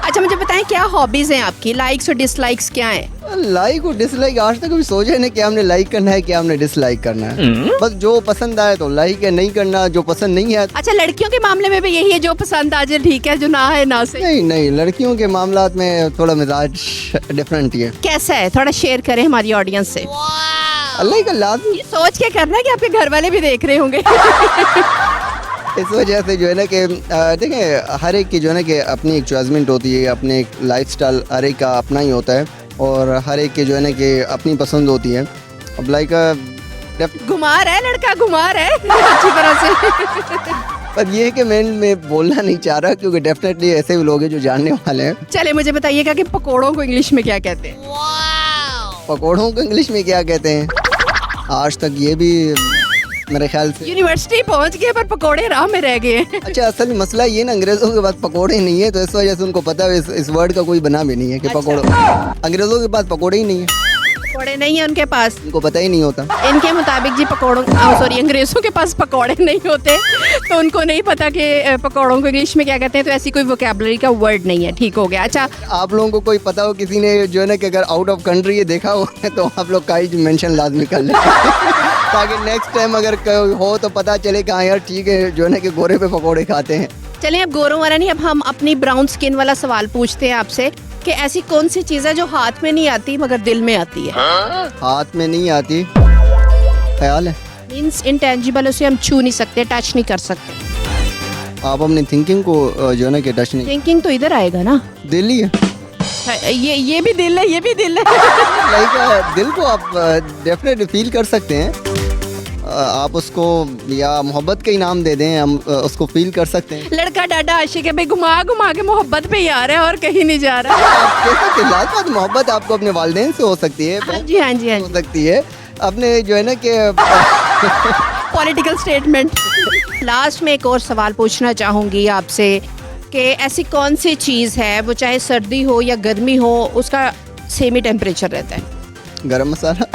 अच्छा मुझे बताएं, क्या हॉबीज़ हैं आपकी? लाइक्स और डिसलाइक्स क्या हैं? लाइक और डिसलाइक आज तक कभी सोचा नहीं कि हमने लाइक करना है, कि हमने डिसलाइक करना है। बस जो पसंद आए तो लाइक है, नहीं करना जो पसंद नहीं है। अच्छा, लड़कियों के मामले में भी यही है, जो पसंद आ जाए ठीक है, जो ना है ना से? नहीं, लड़कियों के मामलात में थोड़ा मिजाज डिफरेंट ही है। कैसा है, थोड़ा शेयर करें हमारी ऑडियंस से। अल्लाह का लाजमी ये सोच के करना है कि आपके घर वाले भी देख रहे होंगे। इस वजह से जो है ना कि देखें, हर एक की जो है ना कि अपनी एक चॉइसमेंट होती है, अपने एक लाइफस्टाइल हर एक का अपना ही होता है, और हर एक की जो है ना कि अपनी पसंद होती है। अब लाइक घुमार है लड़का, घुमार है अच्छी तरह से। पर ये है कि मैं बोलना नहीं चाह रहा, क्योंकि डेफिनेटली ऐसे भी लोग हैं जो जानने वाले हैं। चले मुझे बताइएगा कि पकोड़ों को इंग्लिश में क्या कहते हैं? पकौड़ों को इंग्लिश में क्या कहते हैं? आज तक ये भी मेरे ख्याल से यूनिवर्सिटी पहुंच गए पर पकोड़े राह में रह गए। अच्छा, असल में मसला ये ना, अंग्रेजों के पास पकोड़े नहीं है, तो इस वजह से उनको पता है इस वर्ड का कोई बना भी नहीं है कि पकोड़े। अंग्रेजों के पास पकोड़े ही नहीं है, पकोड़े नहीं है उनके पास, उनको पता ही नहीं होता। इनके मुताबिक जी अंग्रेजों के पास पकोड़े नहीं होते, तो उनको नहीं पता कि पकोड़ों को इंग्लिश में क्या कहते हैं, तो ऐसी कोई वोकैबुलरी का वर्ड नहीं है। ठीक हो गया। अच्छा, आप लोगों को कोई पता हो, किसी ने जो है ना कि अगर आउट ऑफ कंट्री ये देखा हो तो आप लोग का ही मेंशन लाजमी कर लें, ताकि नेक्स्ट टाइम अगर हो तो पता चले कि हाँ यार ठीक है, जो है ना कि गोरे पे पकोड़े खाते हैं। चलिए अब गोरों वाला नहीं, अब हम अपनी ब्राउन स्किन वाला सवाल पूछते हैं आपसे कि ऐसी कौन सी चीज़ है जो हाथ में नहीं आती मगर दिल में आती है? हाथ में नहीं आती, ख्याल है, मीन्स इंटेंजिबल, उसे हम छू नहीं सकते, टच नहीं कर सकते। आप अपनी थिंकिंग को जो है ना कि टच नहीं। थिंकिंग तो इधर आएगा ना, दिल ही है। ये भी दिल है, ये भी दिल है। लाइक दिल को आप डेफिनेटली फील कर सकते हैं, आप उसको या मोहब्बत का ही नाम दे दें, हम उसको फील कर सकते हैं। लड़का डाडा आशिक है भाई, घुमा घुमा के मोहब्बत पे ही आ रहा है और कहीं नहीं जा रहा। आप कह सकते हैं, लाजवाब मोहब्बत आपको अपने वालिदैन से हो सकती है, हाँ जी हाँ जी हाँ हो जी। सकती है अपने जो है ना कि पॉलिटिकल स्टेटमेंट। लास्ट में एक और सवाल पूछना चाहूँगी आपसे कि ऐसी कौन सी चीज़ है वो चाहे सर्दी हो या गर्मी हो उसका सेम ही टेम्परेचर रहता है? गरम मसाला।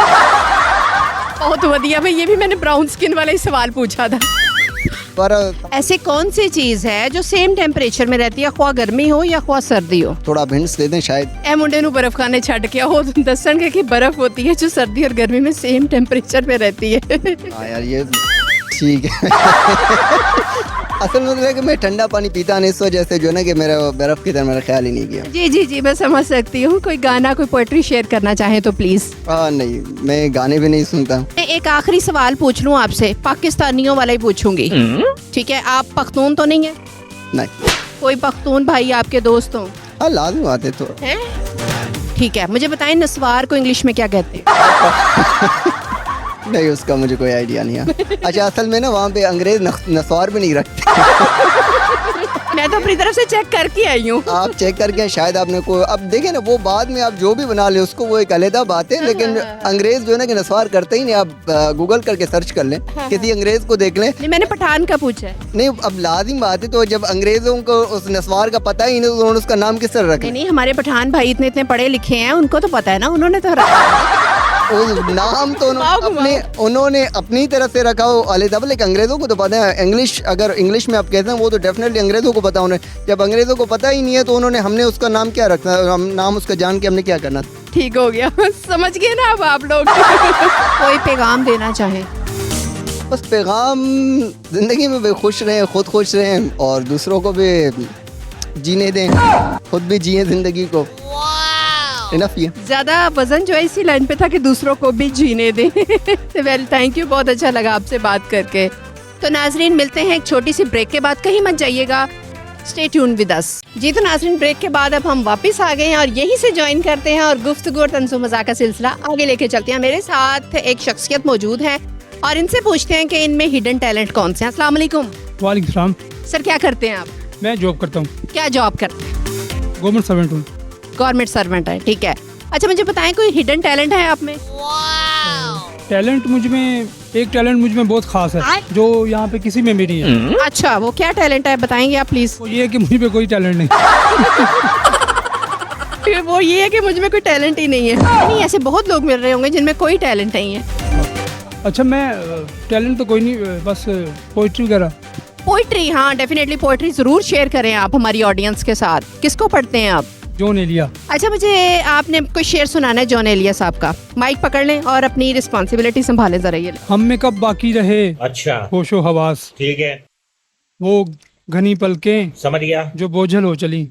बहुत बढ़िया भाई, ये भी मैंने ब्राउन स्किन वाला ही सवाल पूछा था। पर ऐसी कौन सी चीज़ है जो सेम टेम्परेचर में रहती है, ख्वा गर्मी हो या ख्वा सर्दी हो? थोड़ा हिंट्स दे दें शायद। ए मुंडे नू बर्फ खाने छड़ के हो दसन कि बर्फ होती है जो सर्दी और गर्मी में सेम टेम्परेचर में रहती है। हाँ यार, ये ठीक है। असल में मतलब है कि मैं ठंडा पानी पीता नहीं, इस वजह से जो है ना कि मेरा बर्फ़ की तरह मेरा ख्याल ही नहीं किया। जी जी जी, मैं समझ सकती हूँ। कोई गाना, कोई पोएट्री शेयर करना चाहें तो प्लीज़। नहीं, मैं गाने भी नहीं सुनता। मैं एक आखिरी सवाल पूछ लूँ आपसे, पाकिस्तानियों वाला ही पूछूंगी, ठीक है? आप पख्तून तो नहीं है? नहीं। कोई पख्तून भाई आपके दोस्त हो? हाँ, लाजमी आते तो हैं? ठीक है, मुझे बताएं नस्वार को इंग्लिश में क्या कहते हैं? नहीं, उसका मुझे कोई आइडिया नहीं है। अच्छा, असल में ना वहाँ पे अंग्रेज नस्वार भी नहीं रखते। मैं तो अपनी तरफ से चेक करके आई हूँ। आप चेक करके शायद आपने को, अब देखें ना, वो बाद में आप जो भी बना ले उसको वो एक अलहदा बात है, लेकिन अंग्रेज जो है ना कि नस्वार करते ही नहीं। आप गूगल करके सर्च कर लें, किसी अंग्रेज को देख लें। नहीं, मैंने पठान का पूछा है। नहीं, अब लाजिम बात है, तो जब अंग्रेजों को उस नस्वार का पता ही नहीं तो उन्होंने उसका नाम किस तरह रखा? नहीं नहीं, हमारे पठान भाई इतने इतने पढ़े लिखे हैं, उनको तो पता है ना, उन्होंने तो रखा। उस नाम तो उन्होंने अपनी तरफ से रखा हो अलहदा, लेकिन अंग्रेजों को तो पता है। इंग्लिश, अगर इंग्लिश में आप कहते हैं वो तो डेफिनेटली अंग्रेजों को पता होना। जब अंग्रेजों को पता ही नहीं है तो उन्होंने, हमने उसका नाम क्या रखना, हम नाम उसका जान के हमने क्या करना। ठीक हो गया, समझ गए ना अब आप लोग। कोई पैगाम देना चाहें? बस पैगाम, जिंदगी में भी खुश रहें, खुद खुश रहें और दूसरों को भी जीने दें, खुद भी जिए जिंदगी को। इनफ ये। ज्यादा वजन जो है इसी लाइन पे था कि दूसरों को भी जीने दें। वेल, थैंक यू, बहुत अच्छा लगा आपसे बात करके। तो नाजरीन, मिलते हैं एक छोटी सी ब्रेक के बाद, कहीं मत जाइएगा, स्टे ट्यून विद अस। जी तो नाजरीन, ब्रेक के बाद अब हम वापस आ गए हैं और यहीं से ज्वाइन करते हैं और गुफ्तगू और तंज़ो मज़ाक का सिलसिला आगे लेके चलते हैं। मेरे साथ एक शख्सियत मौजूद है और इनसे पूछते हैं कि इनमें हिडन टैलेंट कौन से हैं। अस्सलाम वालेकुम। वालेकुम सलाम। सर, क्या करते हैं आप? मैं जॉब करता हूँ, क्या जॉब करते हैं? गवर्नमेंट सर्वेंट हूँ। गवर्नमेंट सर्वेंट है, ठीक है। अच्छा, मुझे बताएं कोई हिडन टैलेंट है आप में? टैलेंट मुझ में, एक टैलेंट मुझ में बहुत खास है जो यहाँ पे किसी में भी नहीं है। अच्छा, वो क्या टैलेंट है, बताएंगे आप प्लीज? वो ये है कि मुझ में कोई टैलेंट नहीं। वो ये है कि मुझ में कोई टैलेंट ही नहीं है। नहीं, ऐसे बहुत लोग मिल रहे होंगे जिनमें कोई टैलेंट नहीं है। अच्छा, मैं टैलेंट तो कोई नहीं, बस पोइट्री वगैरह। पोइट्री, हाँ डेफिनेटली पोइट्री जरूर शेयर करें आप हमारी ऑडियंस के साथ। किसको पढ़ते हैं आप? जॉन एलिया। अच्छा, मुझे आपने कोई शेर सुनाना है जॉन एलिया साहब का। माइक पकड़ लें और अपनी रिस्पॉन्सिबिलिटी संभालें जरा। ये हम में कब बाकी रहे अच्छा होशो हवास, ठीक है, वो घनी पलकें समझ गया। जो बोझल हो चली।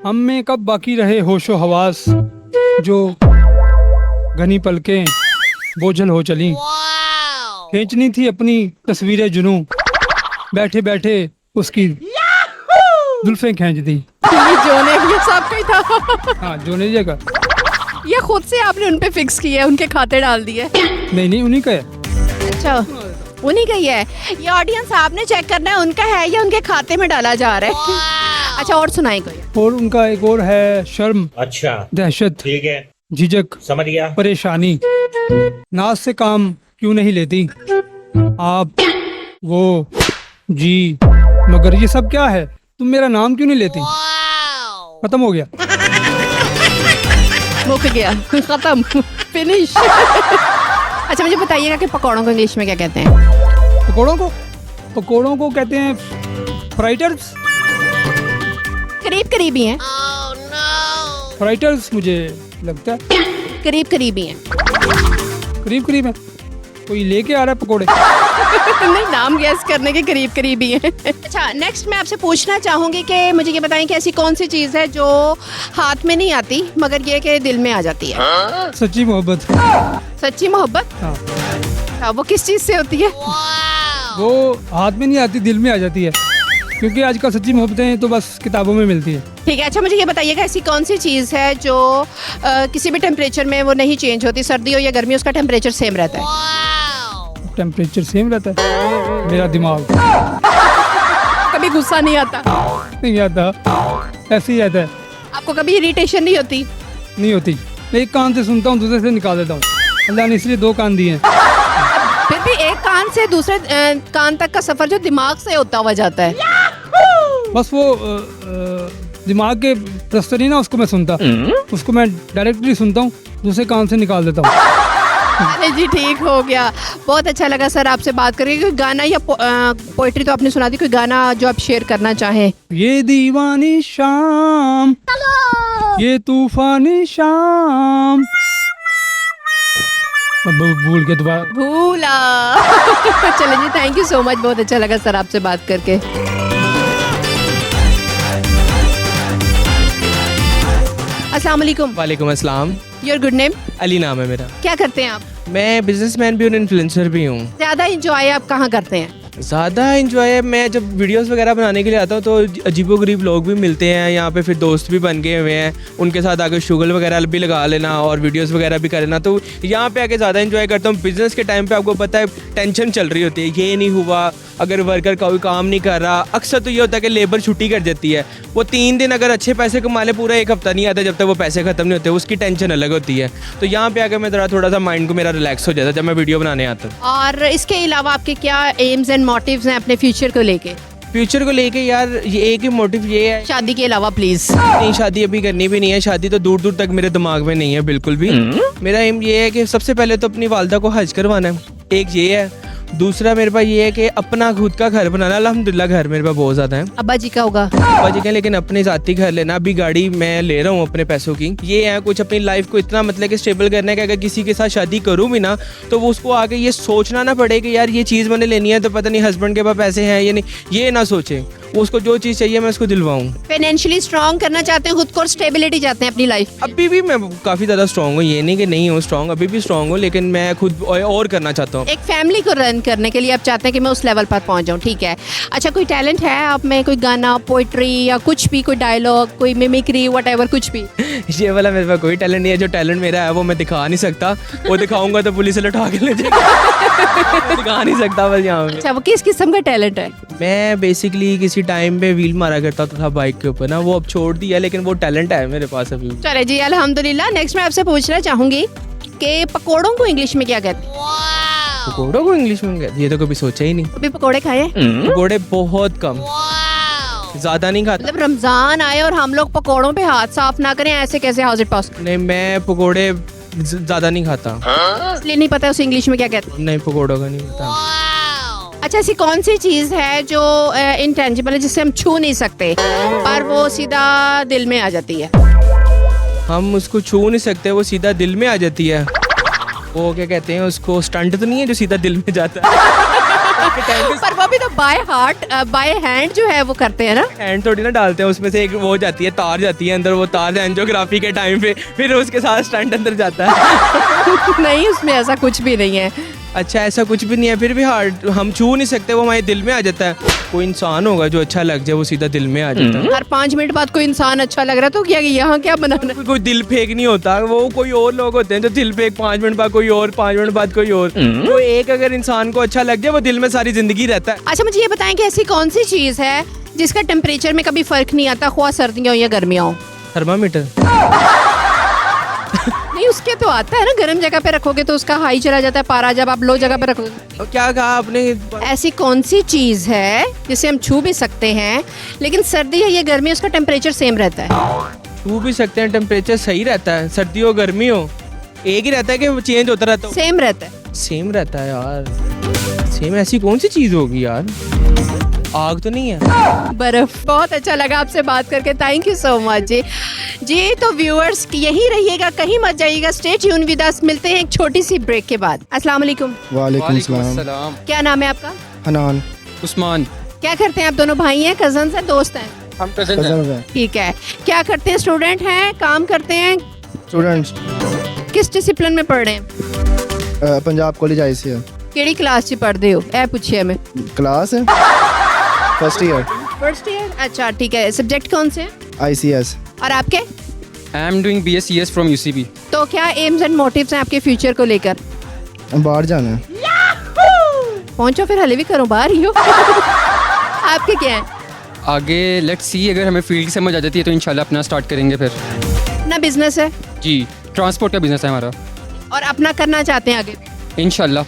हम में कब बाकी रहे होशो हवास, जो घनी पलकें बोझल हो चली। खींचनी थी अपनी तस्वीरें जुनू, बैठे बैठे उसकी जुल्फें खींच दी। ये जॉन एलिया साहब का ही था। हाँ, जॉन एलिया का। ये खुद से आपने उन पे फिक्स किया है, उनके खाते डाल दिए? नहीं नहीं, उन्हीं का है। अच्छा, उन्हीं का ही है। ये ऑडियंस आपने चेक करना है उनका है या उनके खाते में डाला जा रहा है। अच्छा, और सुनाए कोई? और उनका एक और है, शर्म, अच्छा दहशत, ठीक है, झिझक, समझ गया। परेशानी, नाज से काम क्यों नहीं लेती आप, वो जी, मगर ये सब क्या है, तुम मेरा नाम क्यों नहीं लेती। खत्म हो गया। मुक गया, खत्म, फिनिश। अच्छा, मुझे बताइएगा कि पकौड़ों को इंग्लिश में क्या कहते हैं? पकौड़ों को कहते हैं फ्राइटर्स। करीब करीब ही हैं। फ्राइटर्स मुझे लगता है करीब करीब ही हैं। करीब करीब है। कोई लेके आ रहा है पकौड़े। नहीं, नाम गैस करने के करीब करीब ही हैं। अच्छा, नेक्स्ट मैं आपसे पूछना चाहूंगी कि मुझे ये बताएं कि ऐसी कौन सी चीज़ है जो हाथ में नहीं आती मगर ये कि दिल में आ जाती है? सच्ची मोहब्बत। सच्ची मोहब्बत? हाँ। हाँ, वो किस चीज़ से होती है? वो हाथ में नहीं आती, दिल में आ जाती है, क्योंकि आजकल सच्ची मोहब्बतें तो बस किताबों में मिलती है। ठीक है। अच्छा, मुझे ये बताइएगा ऐसी कौन सी चीज़ है जो किसी भी टेम्परेचर में वो नहीं चेंज होती, सर्दी हो या गर्मी, उसका टेम्परेचर सेम रहता है? टेम्परेचर सेम रहता है। मेरा दिमाग। कभी गुस्सा नहीं आता? नहीं आता, ऐसे ही रहता है। आपको कभी इरिटेशन नहीं होती? नहीं होती। मैं एक कान से सुनता हूँ, दूसरे से निकाल देता हूँ। अल्लाह ने इसलिए दो कान दिए हैं। फिर भी एक कान से दूसरे कान तक का सफर जो दिमाग से होता हुआ जाता है। बस वो दिमाग के रस्ते नहीं ना, उसको मैं सुनता, उसको मैं डायरेक्टली सुनता हूँ, दूसरे कान से निकाल देता हूँ। अरे जी, ठीक हो गया। बहुत अच्छा लगा सर आपसे बात करके। कोई गाना या पोइट्री तो आपने सुना दी, कोई गाना जो आप शेयर करना चाहें? ये दीवानी शाम, ये तूफानी शाम, भूल के दोबारा भूला। चलिए जी, थैंक यू सो मच, बहुत अच्छा लगा सर आपसे बात करके। अस्सलाम वालेकुम। वालेकुम अस्सलाम। Your good name? अली नाम है मेरा। क्या करते हैं आप? मैं बिजनेसमैन भी और इन्फ्लुएंसर भी हूँ। ज्यादा इंजॉय आप कहाँ करते हैं? ज़्यादा इंजॉय मैं जब वीडियोस वगैरह बनाने के लिए आता हूँ तो अजीबोगरीब लोग भी मिलते हैं यहाँ पे, फिर दोस्त भी बन गए हुए हैं, उनके साथ आके शुगल वगैरह भी लगा लेना और वीडियोस वगैरह भी कर लेना, तो यहाँ पे आके ज़्यादा इंजॉय करता हूँ। बिजनेस के टाइम पे आपको पता है टेंशन चल रही होती है, ये नहीं हुआ, अगर वर्कर कोई काम नहीं कर रहा, अक्सर तो ये होता है कि लेबर छुट्टी कर देती है, वो 3 दिन अगर अच्छे पैसे कमा ले पूरा 1 हफ्ता नहीं आता जब तक वो पैसे खत्म नहीं होते, उसकी टेंशन अलग होती है। तो यहाँ पे आकर मैं थोड़ा सा माइंड को मेरा रिलैक्स हो जाता है जब मैं वीडियो बनाने आता हूँ। और इसके अलावा आपके क्या एम्स एंड मोटिव्स हैं अपने फ्यूचर को लेके? फ्यूचर को लेके यार ये एक ही मोटिव ये है, शादी के अलावा प्लीज। नहीं शादी अभी करनी भी नहीं है, शादी तो दूर दूर तक मेरे दिमाग में नहीं है बिल्कुल भी। मेरा एम ये है कि सबसे पहले तो अपनी वालदा को हज करवाना है, एक ये है। दूसरा मेरे पास ये है कि अपना खुद का घर बनाना, अल्हम्दुलिल्लाह घर मेरे पास बहुत ज़्यादा है। अब्बा जी का होगा? अब्बा जी का, लेकिन अपने ज़ाती घर लेना, अभी गाड़ी मैं ले रहा हूँ अपने पैसों की। ये है कुछ अपनी लाइफ को इतना मतलब कि स्टेबल करना है कि अगर किसी के साथ शादी करूँ भी ना तो वो उसको आगे ये सोचना ना पड़े कि यार ये चीज़ मैंने लेनी है तो पता नहीं हस्बैंड के पास पैसे हैं या नहीं, ये ना सोचे, उसको जो चीज़ चाहिए मैं उसको दिलवाऊँ। फाइनेंशियली स्ट्रांग करना चाहते हैं खुद को और स्टेबिलिटी चाहते हैं अपनी लाइफ? अभी भी मैं काफ़ी ज़्यादा स्ट्रॉन्ग हूँ, ये नहीं कि नहीं हूँ स्ट्रॉन्ग, अभी भी स्ट्रॉन्ग हूँ, लेकिन मैं खुद और करना चाहता हूँ। एक फैमिली को रन करने के लिए आप चाहते हैं कि मैं उस लेवल पर पहुंच जाऊं, ठीक है। अच्छा, कोई टैलेंट है आप में? कोई गाना, पोइट्री या कुछ भी, कोई डायलॉग, कोई मिमिक्री, व्हाटएवर, कुछ भी? ये वाला मेरे पास कोई टैलेंट नहीं है, जो टैलेंट मेरा है वो मैं दिखा नहीं सकता, वो दिखाऊंगा तो पुलिस उठा के ले जाएगी। दिखा नहीं सकता बस यहाँ पे। अच्छा, वो किस किस्म का टैलेंट है? मैं बेसिकली किसी टाइम पे व्हील मारा करता था बाइक के ऊपर ना, वो अब छोड़ दिया, लेकिन वो टैलेंट है मेरे पास अभी। चले जी, अल्हम्दुलिल्लाह। नेक्स्ट मैं आपसे पूछना चाहूंगी कि पकोड़ों को इंग्लिश में क्या कहते हैं? पकौड़ों को इंग्लिश में ये तो कभी सोचा ही नहीं। कभी पकोड़े खाए हैं? पकौड़े बहुत कम, ज्यादा नहीं खाता। मतलब रमजान आए और हम लोग पकोड़ों पे हाथ साफ ना करें, ऐसे कैसे? How is it possible? नहीं, मैं पकौड़े ज्यादा नहीं खाता, इसलिए नहीं पता उसे इंग्लिश में क्या कहते हैं। नहीं पकौड़ों का नहीं पता। अच्छा, ऐसी कौन सी चीज है जो इंटेंजिबल है, जिससे हम छू नहीं सकते पर वो सीधा दिल में आ जाती है? हम उसको छू नहीं सकते, वो सीधा दिल में आ जाती है। वो क्या कहते हैं उसको, स्टंट तो नहीं है जो सीधा दिल में जाता है? पर वो भी तो बाय हैंड जो है वो करते हैं ना। हैंड थोड़ी ना डालते हैं, उसमें से एक वो जाती है, तार जाती है अंदर, वो तार एंजियोग्राफी के टाइम पे फिर उसके साथ स्टंट अंदर जाता है। नहीं, उसमें ऐसा कुछ भी नहीं है। अच्छा, ऐसा कुछ भी नहीं है, फिर भी हार्ड हम छू नहीं सकते, वो हमारे दिल में आ जाता है। कोई इंसान होगा जो अच्छा लग जाए, वो सीधा दिल में आ जाता है। हर 5 मिनट बाद कोई इंसान अच्छा लग रहा है तो क्या यहाँ क्या बनाना? कोई दिल फेंक नहीं होता, वो कोई और लोग होते हैं जो दिल फेंक 5 मिनट बाद कोई और, 5 मिनट बाद कोई और। वो एक अगर इंसान को अच्छा लग जाए वो दिल में सारी जिंदगी रहता है। अच्छा, मुझे ये बताएं कि ऐसी कौन सी चीज है जिसका टेम्परेचर में कभी फर्क नहीं आता, ख्वाह सर्दियाँ हो या गर्मियाँ हो? थर्मामीटर। नहीं, उसके तो आता है ना, गर्म जगह पे रखोगे तो उसका हाई चला जाता है पारा, जब आप लो जगह पे रखोगे। क्या कहा आपने? ऐसी कौन सी चीज है जिसे हम छू भी सकते हैं लेकिन सर्दी है या गर्मी उसका टेम्परेचर सेम रहता है? छू भी सकते हैं, टेम्परेचर सही रहता है, सर्दी हो गर्मी हो एक ही रहता है कि चेंज होता रहता है? सेम रहता है। सेम रहता है यार, सेम ऐसी कौन सी चीज होगी यार? आग तो नहीं है? बर्फ। बहुत अच्छा लगा आपसे बात करके, थैंक यू सो मच जी। जी तो व्यूअर्स यही रहिएगा, कहीं मत जाइएगा, स्टे ट्यून विद अस। मिलते हैं एक छोटी सी ब्रेक के बाद। अस्सलाम वालेकुम। वालेकुम सलाम। क्या नाम है आपका? हनान। उस्मान। क्या करते हैं आप? दोनों भाई हैं, कजन्स हैं, दोस्त हैं? हम कजन हैं। ठीक है। क्या करते हैं? स्टूडेंट हैं, काम करते हैं? स्टूडेंट्स। किस डिसिप्लिन में पढ़ रहे हैं? Punjab college ICS। केड़ी क्लास च पढ़ते हो? ए पूछिए मैं। क्लास है फर्स्ट ईयर। First year. अच्छा, ठीक है। सब्जेक्ट कौन से हैं? ICS। और आपके? I am doing BScs from UCB। तो क्या एम्स एंड मोटिव्स हैं आपके फ्यूचर को लेकर? बाहर जाना है। पहुंचो फिर, हले भी करो, बाहर ही हो। आपके क्या है? आगे लेट्स सी, अगर हमें फील्ड की समझ आ जाती है तो इंशाल्लाह अपना स्टार्ट करेंगे फिर। अपना बिजनेस है? जी, ट्रांसपोर्ट का बिजनेस है हमारा। और अपना करना चाहते हैं आगे? इंशाल्लाह।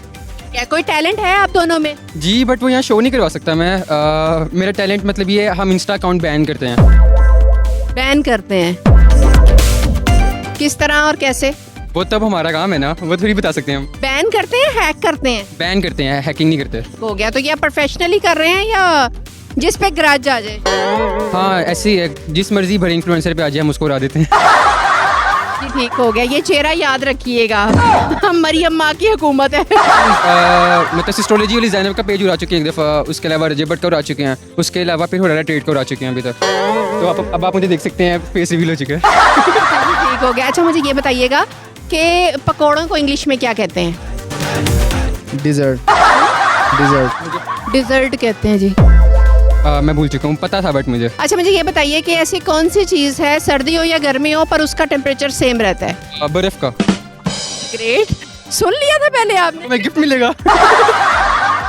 क्या कोई टैलेंट है आप दोनों में? जी, बट वो यहाँ शो नहीं करवा सकता मैं। मेरा टैलेंट मतलब ये, हम इंस्टा अकाउंट बैन करते हैं। बैन करते हैं? किस तरह और कैसे? वो तब हमारा काम है ना, वो थोड़ी बता सकते हैं हम। बैन करते हैं, हैक करते हैं? बैन करते हैं, हैकिंग नहीं करते। हो गया। तो ये आप प्रोफेशनली कर रहे हैं या जिस पे ग्राज आ जाए? हाँ ऐसे ही है, जिस मर्जी बड़े इन्फ्लुएंसर पे आ जाए हम उसको उड़ा देते हैं। जी ठीक हो गया, ये चेहरा याद रखिएगा। हम मरियम माँ की हुकूमत है। मतलब एस्ट्रोलॉजी वाली ज़ैनब का पेज उड़ा चुके हैं एक दफ़ा, उसके अलावा रजब भट्ट का उड़ा चुके हैं, उसके अलावा फिर हुरैरा ट्रेड का उड़ा चुके हैं अभी तक। तो अब आप मुझे देख सकते हैं, फेस रिवील हो चुका है। ठीक हो गया। अच्छा मुझे ये बताइएगा कि पकौड़ों को इंग्लिश में क्या कहते हैं? डिज़र्ट। डिजर्ट कहते हैं जी। मैं भूल चुका हूँ, पता था बट मुझे। अच्छा मुझे ये बताइए कि ऐसी कौन सी चीज़ है सर्दी हो या गर्मी हो पर उसका टेम्परेचर सेम रहता है? बर्फ़ का। ग्रेट, सुन लिया था पहले आपने। मैं गिफ्ट मिलेगा।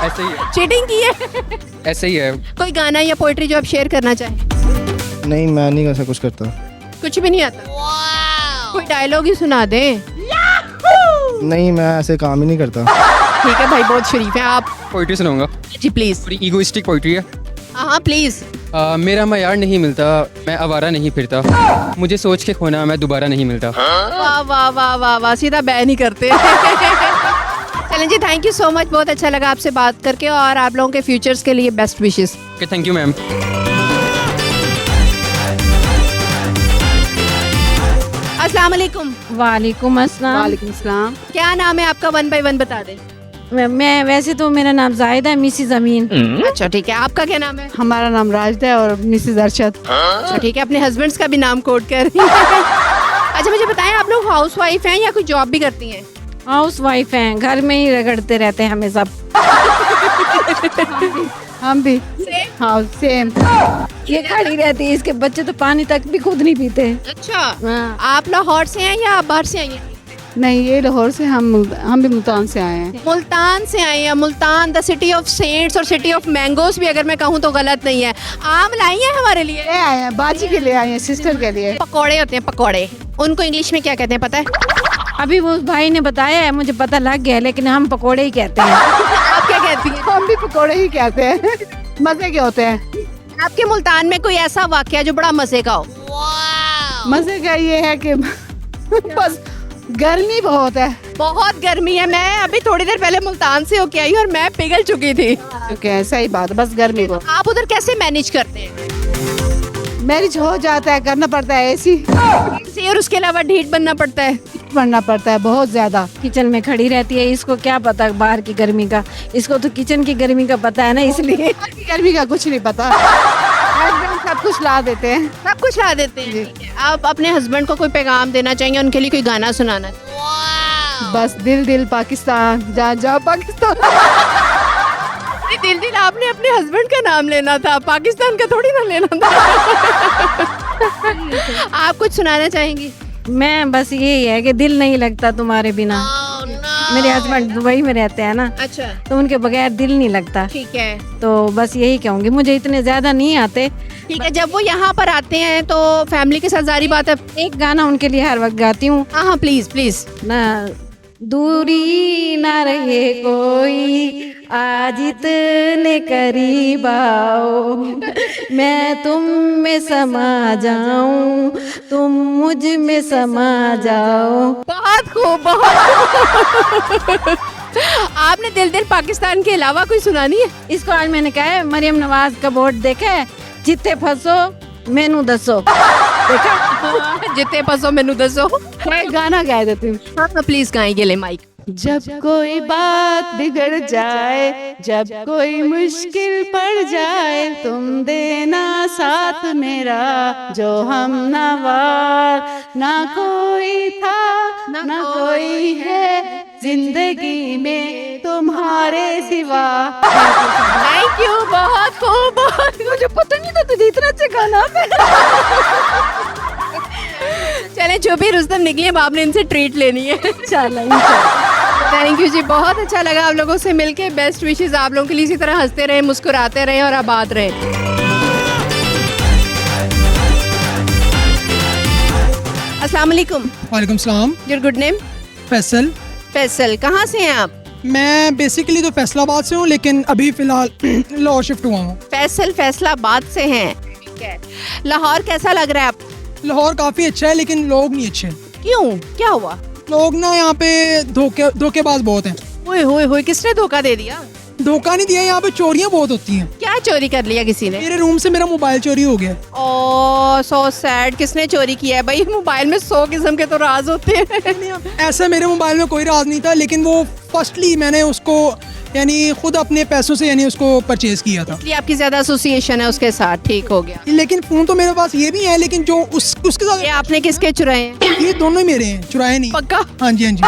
ऐसे ही है, चीटिंग की है। ऐसे ही है। कोई गाना या पोइट्री जो आप शेयर करना चाहें? नहीं, मैं नहीं ऐसा कुछ करता। कुछ भी नहीं आता? कोई डायलॉग ही सुना दें। नहीं, मैं ऐसे काम ही नहीं करता। ठीक है भाई, बहुत शरीफ है आप। पोइट्री सुनाऊंगा। जी प्लीज। थोड़ी ईगोइस्टिक पोइट्री है। हाँ प्लीज। मेरा मयार नहीं मिलता, मैं आवारा नहीं फिरता, मुझे सोच के खोना मैं दोबारा नहीं मिलता। वाह वाह वाह वाह वाह, सीधा बैन ही करते। चलें जी, थैंक यू सो मच, बहुत अच्छा लगा आपसे बात करके और आप लोगों के फ्यूचर्स के लिए best wishes. Okay, thank you ma'am. अस्सलाम वालेकुम। वालेकुम अस्सलाम। वालेकुम सलाम। क्या नाम है आपका? 1 बाय 1 बता दें। मैं वैसे तो मेरा नाम जाहिद है, मिसिस अमीन। अच्छा ठीक है, आपका क्या नाम है? हमारा नाम राजदा है और मिसेस अरशद। अच्छा ठीक है, अपने हस्बैंड्स का भी नाम कोड कर रही हैं। अच्छा मुझे बताएं, आप लोग हाउस वाइफ हैं या कोई जॉब भी करती हैं? हाउस वाइफ हैं, घर में ही रगड़ते रहते हैं हमें सब। हम भी हाँ सेम। ये खड़ी रहती है, इसके बच्चे तो पानी तक भी खुद नहीं पीते। अच्छा, हाँ। आप लाहौर से हैं या आप बाहर से आई हैं? नहीं, ये लाहौर से, हम भी मुल्तान से आए हैं। मुल्तान से आए हैं। Multan the city of cents और सिटी ऑफ मैंगोस भी अगर मैं कहूँ तो गलत नहीं है। आम लाई हैं हमारे लिए? ले आए हैं, बाजी के लिए आए हैं, सिस्टर के लिए। पकौड़े होते हैं, पकौड़े, उनको इंग्लिश में क्या कहते हैं पता है? अभी वो भाई ने बताया है, मुझे पता लग गया, लेकिन हम पकोड़े ही कहते हैं। आप क्या कहती हैं? हम भी पकौड़े ही कहते हैं। मजे के होते हैं। आपके मुल्तान में कोई ऐसा वाकया जो बड़ा मजे का हो? मजे का ये है कि बस गर्मी बहुत है। बहुत गर्मी है। मैं अभी थोड़ी देर पहले मुल्तान से होके आई और मैं पिघल चुकी थी। ओके, सही बात, बस गर्मी बहुत। आप उधर कैसे मैनेज करते हैं? मैरिज हो जाता है, करना पड़ता है ऐसी से, और उसके अलावा ढीठ बनना पड़ता है। बनना पड़ता है बहुत ज्यादा। किचन में खड़ी रहती है, इसको क्या पता बाहर की गर्मी का, इसको तो किचन की गर्मी का पता है ना, इसलिए। गर्मी का कुछ नहीं पता। हस्बैंड सब कुछ ला देते हैं। सब कुछ ला देते हैं। ठीक है। आप अपने हस्बैंड को कोई पैगाम देना चाहेंगे, उनके लिए कोई गाना सुनाना? बस दिल दिल पाकिस्तान, जा जा पाकिस्तान। दिल दिल आपने अपने हस्बैंड का नाम लेना था, पाकिस्तान का थोड़ी ना लेना था। आप कुछ सुनाना चाहेंगी? मैं बस यही है कि दिल नहीं लगता तुम्हारे बिना। मेरे हस्बैंड दुबई में रहते हैं ना, अच्छा, तो उनके बगैर दिल नहीं लगता। ठीक है। तो बस यही कहूँगी, मुझे इतने ज्यादा नहीं आते। ठीक है, जब वो यहाँ पर आते हैं तो फैमिली के साथ जारी बात है, एक गाना उनके लिए हर वक्त गाती हूँ। हाँ हाँ प्लीज प्लीज। ना दूरी ना रहे कोई, आज इतने करीब आओ, मैं तुम में समा जाऊं, तुम मुझ में समा जाओ। बहुत खूब, बहुत। आपने दिल दिल पाकिस्तान के अलावा कोई सुनानी है? इसको आज मैंने कहा है, मरियम नवाज का बोर्ड देखा है, जिथे फंसो मैनू दसो। देखा? जितने फंसो मैनू दसो। मैं गाना गा देती हूँ। हाँ प्लीज गाएंगे, ले माइक। जब कोई बात बिगड़ जाए, जब कोई मुश्किल पड़ जाए, तुम देना साथ मेरा, जो हम नवार ना कोई था ना कोई है जिंदगी में तुम्हारे सिवा। थैंक यू, बहुत खूब, बहुत। मुझे पता नहीं था तुझे इतना अच्छा गाना। चले जो भी रुस्तम निकली, अब आपने इनसे ट्रीट लेनी है। चलो, थैंक यू जी, बहुत अच्छा लगा आप लोगों से मिलके। बेस्ट विशेस आप लोगों के लिए। इसी तरह हंसते रहे, मुस्कुराते रहे और आबाद रहे। अस्सलाम वालेकुम। वालेकुम सलाम। Your good name? Faisal. Faisal, कहाँ से हैं आप? मैं बेसिकली तो फैसलाबाद से हूँ, लेकिन अभी फ़िलहाल लाहौर शिफ्ट हुआ हूँ। फैसल फैसलाबाद से हैं, ठीक है। लाहौर कैसा लग रहा है आपको? लाहौर काफ़ी अच्छा है, लेकिन लोग नहीं अच्छे। क्यों, क्या हुआ? लोग ना यहाँ पे धोखेबाज बहुत हैं। ओए होए होए, किसने धोखा दे दिया? धोखा नहीं दिया, यहाँ पे चोरियाँ बहुत होती हैं। क्या चोरी कर लिया किसी ने? मेरे रूम से मेरा मोबाइल चोरी हो गया। ओह सो सैड। किसने चोरी किया है भाई? मोबाइल में 100 किस्म के तो राज होते हैं। ऐसा मेरे मोबाइल में कोई राज नहीं था, लेकिन वो फर्स्टली मैंने उसको यानी खुद अपने पैसों से यानी उसको परचेज किया था। इसलिए आपकी ज्यादा एसोसिएशन है उसके साथ, ठीक हो गया। लेकिन फ़ोन तो मेरे पास ये भी है, लेकिन जो उसके साथ ये आपने किसके चुराए हैं? ये दोनों ही मेरे हैं, चुराए नहीं। पक्का? हाँ जी, हाँ जी।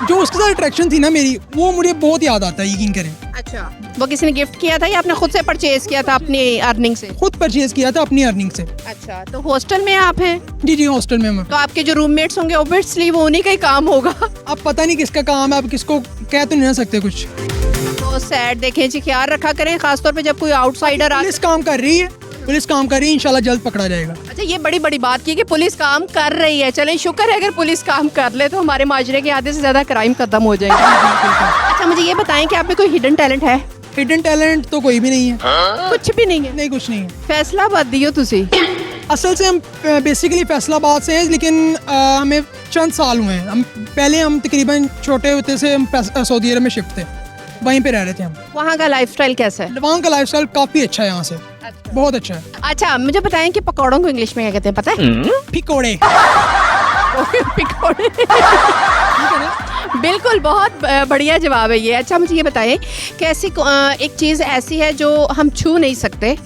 जो उसके साथ अट्रैक्शन थी ना मेरी, वो मुझे बहुत याद आता है, यकीन करें। अच्छा, वो किसी ने गिफ्ट किया था या आपने खुद से परचेज किया था अपनी अर्निंग से? खुद परचेज किया था अपनी अर्निंग से। अच्छा, तो हॉस्टल में आप हैं? जी जी, हॉस्टल में मैं। तो आपके जो रूममेट्स होंगे ऑब्वियसली वो उन्हीं का ही काम होगा। अब पता नहीं किसका काम है, अब किसको कह तो नहीं ना सकते कुछ। तो सैड। देखें जी, ख्याल रखा करें खासतौर पे जब कोई आउटसाइडर आ। पुलिस काम कर रही है, पुलिस काम कर रही है, इंशाल्लाह जल्द पकड़ा जाएगा। अच्छा, ये बड़ी बड़ी बात की कि पुलिस काम कर रही है। चलें, शुक्र है अगर पुलिस काम कर ले तो हमारे माजरे के आधे से ज्यादा क्राइम खत्म हो जाएंगे। अच्छा, मुझे ये बताएं कि आप में कोई हिडन टैलेंट है? हिडन टैलेंट तो कोई भी नहीं है। कुछ भी नहीं है? नहीं, कुछ नहीं है। फैसलाबाद दियो तुसी। असल से हम बेसिकली फैसलाबाद से हैं, लेकिन हमें चंद साल हुए हैं। हम तकरीबन छोटे होते से हम सऊदी अरब में शिफ्ट थे, वहीं पे रह रहे थे हम। वहाँ का लाइफस्टाइल कैसा है? वहाँ का लाइफस्टाइल काफ़ी अच्छा है, यहाँ से बहुत अच्छा है। अच्छा, मुझे बताएं कि पकौड़ों को इंग्लिश में क्या कहते हैं, पता है? पिकोड़े। पिकौड़े। बिल्कुल, बहुत बढ़िया जवाब है ये। अच्छा, मुझे ये बताएं कि ऐसी एक चीज़ ऐसी है जो हम छू नहीं सकते,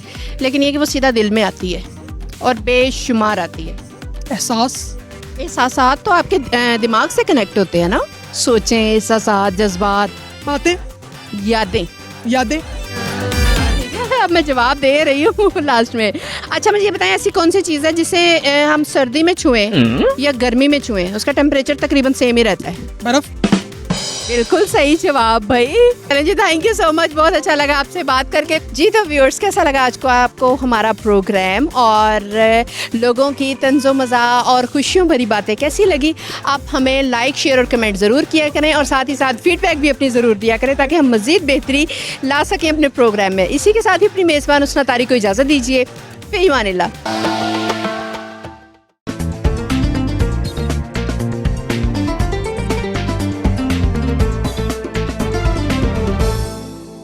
लेकिन ये कि वो सीधा दिल में आती है और बेशुमार आती है। एहसासात तो आपके दिमाग से कनेक्ट होते हैं ना? सोचें, एहसासात, जज्बात, बातें, यादें। अब मैं जवाब दे रही हूँ लास्ट में। अच्छा, मुझे ये बताएं ऐसी कौन सी चीज़ है जिसे हम सर्दी में छुएं या गर्मी में छुएं उसका टेम्परेचर तकरीबन सेम ही रहता है? बर्फ। बिल्कुल सही जवाब भाई। चलें जी, थैंक यू सो मच, बहुत अच्छा लगा आपसे बात करके। जी, तो व्यूअर्स, कैसा लगा आज को आपको हमारा प्रोग्राम और लोगों की तंज़ो मज़ा और खुशियों भरी बातें कैसी लगी? आप हमें लाइक, शेयर और कमेंट ज़रूर किया करें और साथ ही साथ फीडबैक भी अपनी ज़रूर दिया करें ताकि हम मज़ीद बेहतरी ला सकें अपने प्रोग्राम में। इसी के साथ ही अपनी मेज़बान हुस्ना तारी को इजाज़त दीजिए। फ़ी अमानिल्लाह।